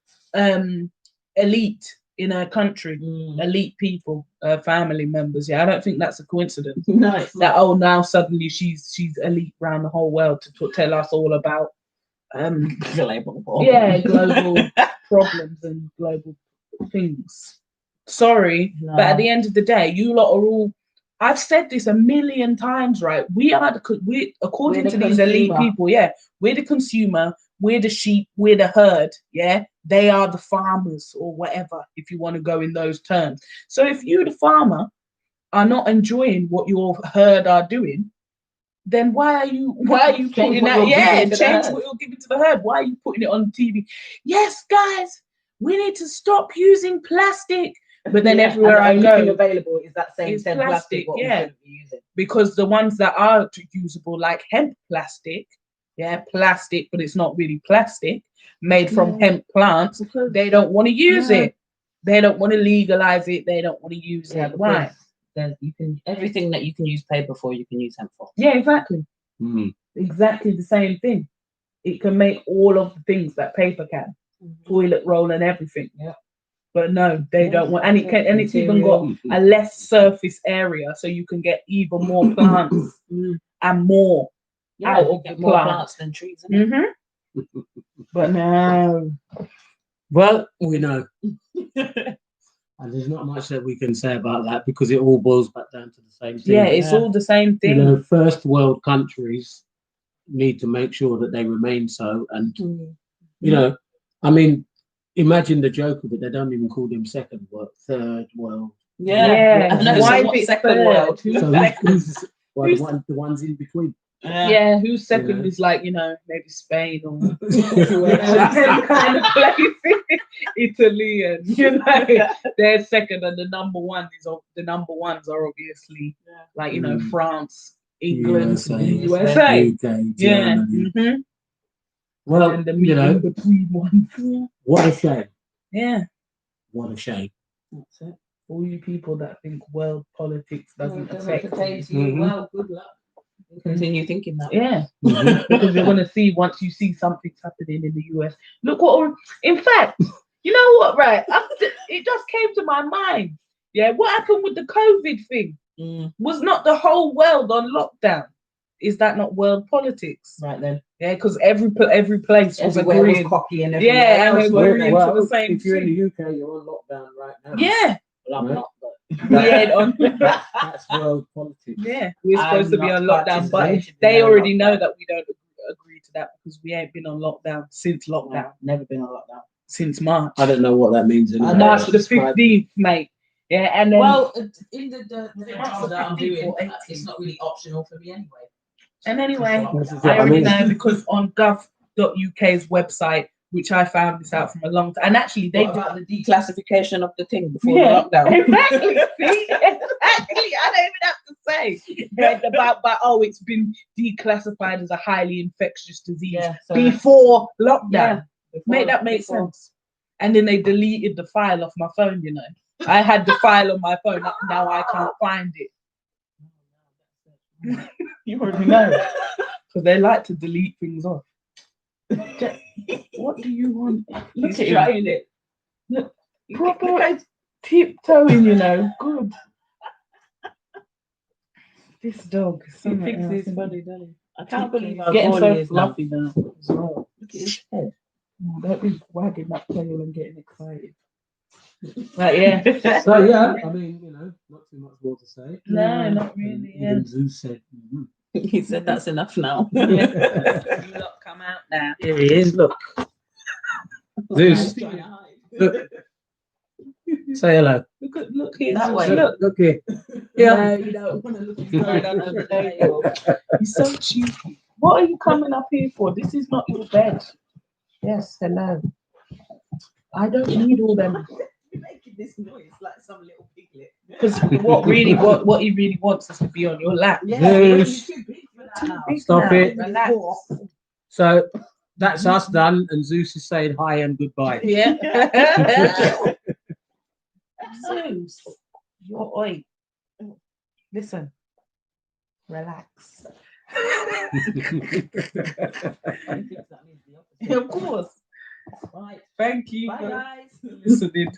elite in her country. Elite people, family members. Yeah, I don't think that's a coincidence. No, that now suddenly she's elite around the whole world to tell us all about global problems and global things. Sorry, but at the end of the day, you lot are all. I've said this a million times, right? We according to these elite people, we're the consumer, we're the sheep, we're the herd, they are the farmers or whatever, if you want to go in those terms. So if you, the farmer, are not enjoying what your herd are doing, then why are you putting that? Change what you're giving to the herd. Why are you putting it on TV? Yes, guys, we need to stop using plastic. But then everywhere I go, available is that same plastic. What we shouldn't be using. Because the ones that are usable, like hemp plastic, plastic, but it's not really plastic, made from hemp plants. They don't want to use it. They don't want to legalize it. They don't want to use it. Why? Everything that you can use paper for, you can use hemp for. Yeah, exactly. Exactly the same thing. It can make all of the things that paper can, toilet roll and everything. Yeah. But no, they don't want, and it's even got a less surface area, so you can get even more plants and more out of the plants than trees. But no. Well, we know. And there's not much that we can say about that because it all boils back down to the same thing. Yeah, it's all the same thing. First world countries need to make sure that they remain so. And, I mean, imagine the joke of it. They don't even call them second world, third world. Yeah. Why is it second world? So the ones in between. Yeah, who's second is like, maybe Spain or kind of place, Italy, and they're second, and the number ones are obviously like France, England, USA. UK, Well, and the between ones. What a shame. Yeah. What a shame. That's it. All you people that think world politics doesn't affect you, well, good luck. Continue thinking that. Yeah. Because you're going to see, once you see something's happening in the US, look what, in fact, you know what, right? It just came to my mind. Yeah. What happened with the COVID thing? Was not the whole world on lockdown? Is that not world politics? Right then. Yeah, because every place was agreeing. Cocky and everything. Yeah, and they were agreeing to the same if you're in the UK, you're on lockdown right now. Yeah. Well, I'm not, but we ain't on. That's world politics. Yeah, we're supposed to be on lockdown, but they already know that we don't agree to that because we ain't been on lockdown since lockdown. Never been on lockdown since March. I don't know what that means. March the 15th, mate. Yeah, and then in the that I'm doing, it's not really optional for me anyway. And anyway, I already know because on gov.uk's website, which I found this out from a long time, and actually they did the declassification of the thing before the lockdown. Exactly. See? Exactly. I don't even have to say about it's been declassified as a highly infectious disease before lockdown. That make sense. And then they deleted the file off my phone. I had the file on my phone. Now I can't find it. You already know, because they like to delete things off. What do you want? Look at trying it. Look, proper tiptoeing, good. This dog fixes his body, doesn't he? I can't believe how getting so is fluffy now as well. Look at his head. Don't be wagging that tail and getting excited. But yeah. So yeah, I mean, not too much more to say. No, not really. Yeah. Even Zeus said, He said that's enough now. Yeah. You lot come out now. Here he is. Look, Zeus. Look. Say hello. Look here. That way. Look here. Yeah. No, you don't want to look. He's going under the table. He's so cheeky. What are you coming up here for? This is not your bed. Yes, hello. I don't need all them. You're making this noise like some little piglet. Because what he really wants is to be on your lap. Zeus. You're too big for that now. Stop it. Relax. So that's us done, and Zeus is saying hi and goodbye. Yeah. Zeus, you're oi. Listen. Relax. Of course. Right. Thank you Bye, for guys. listening.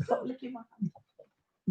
Stop licking my hand.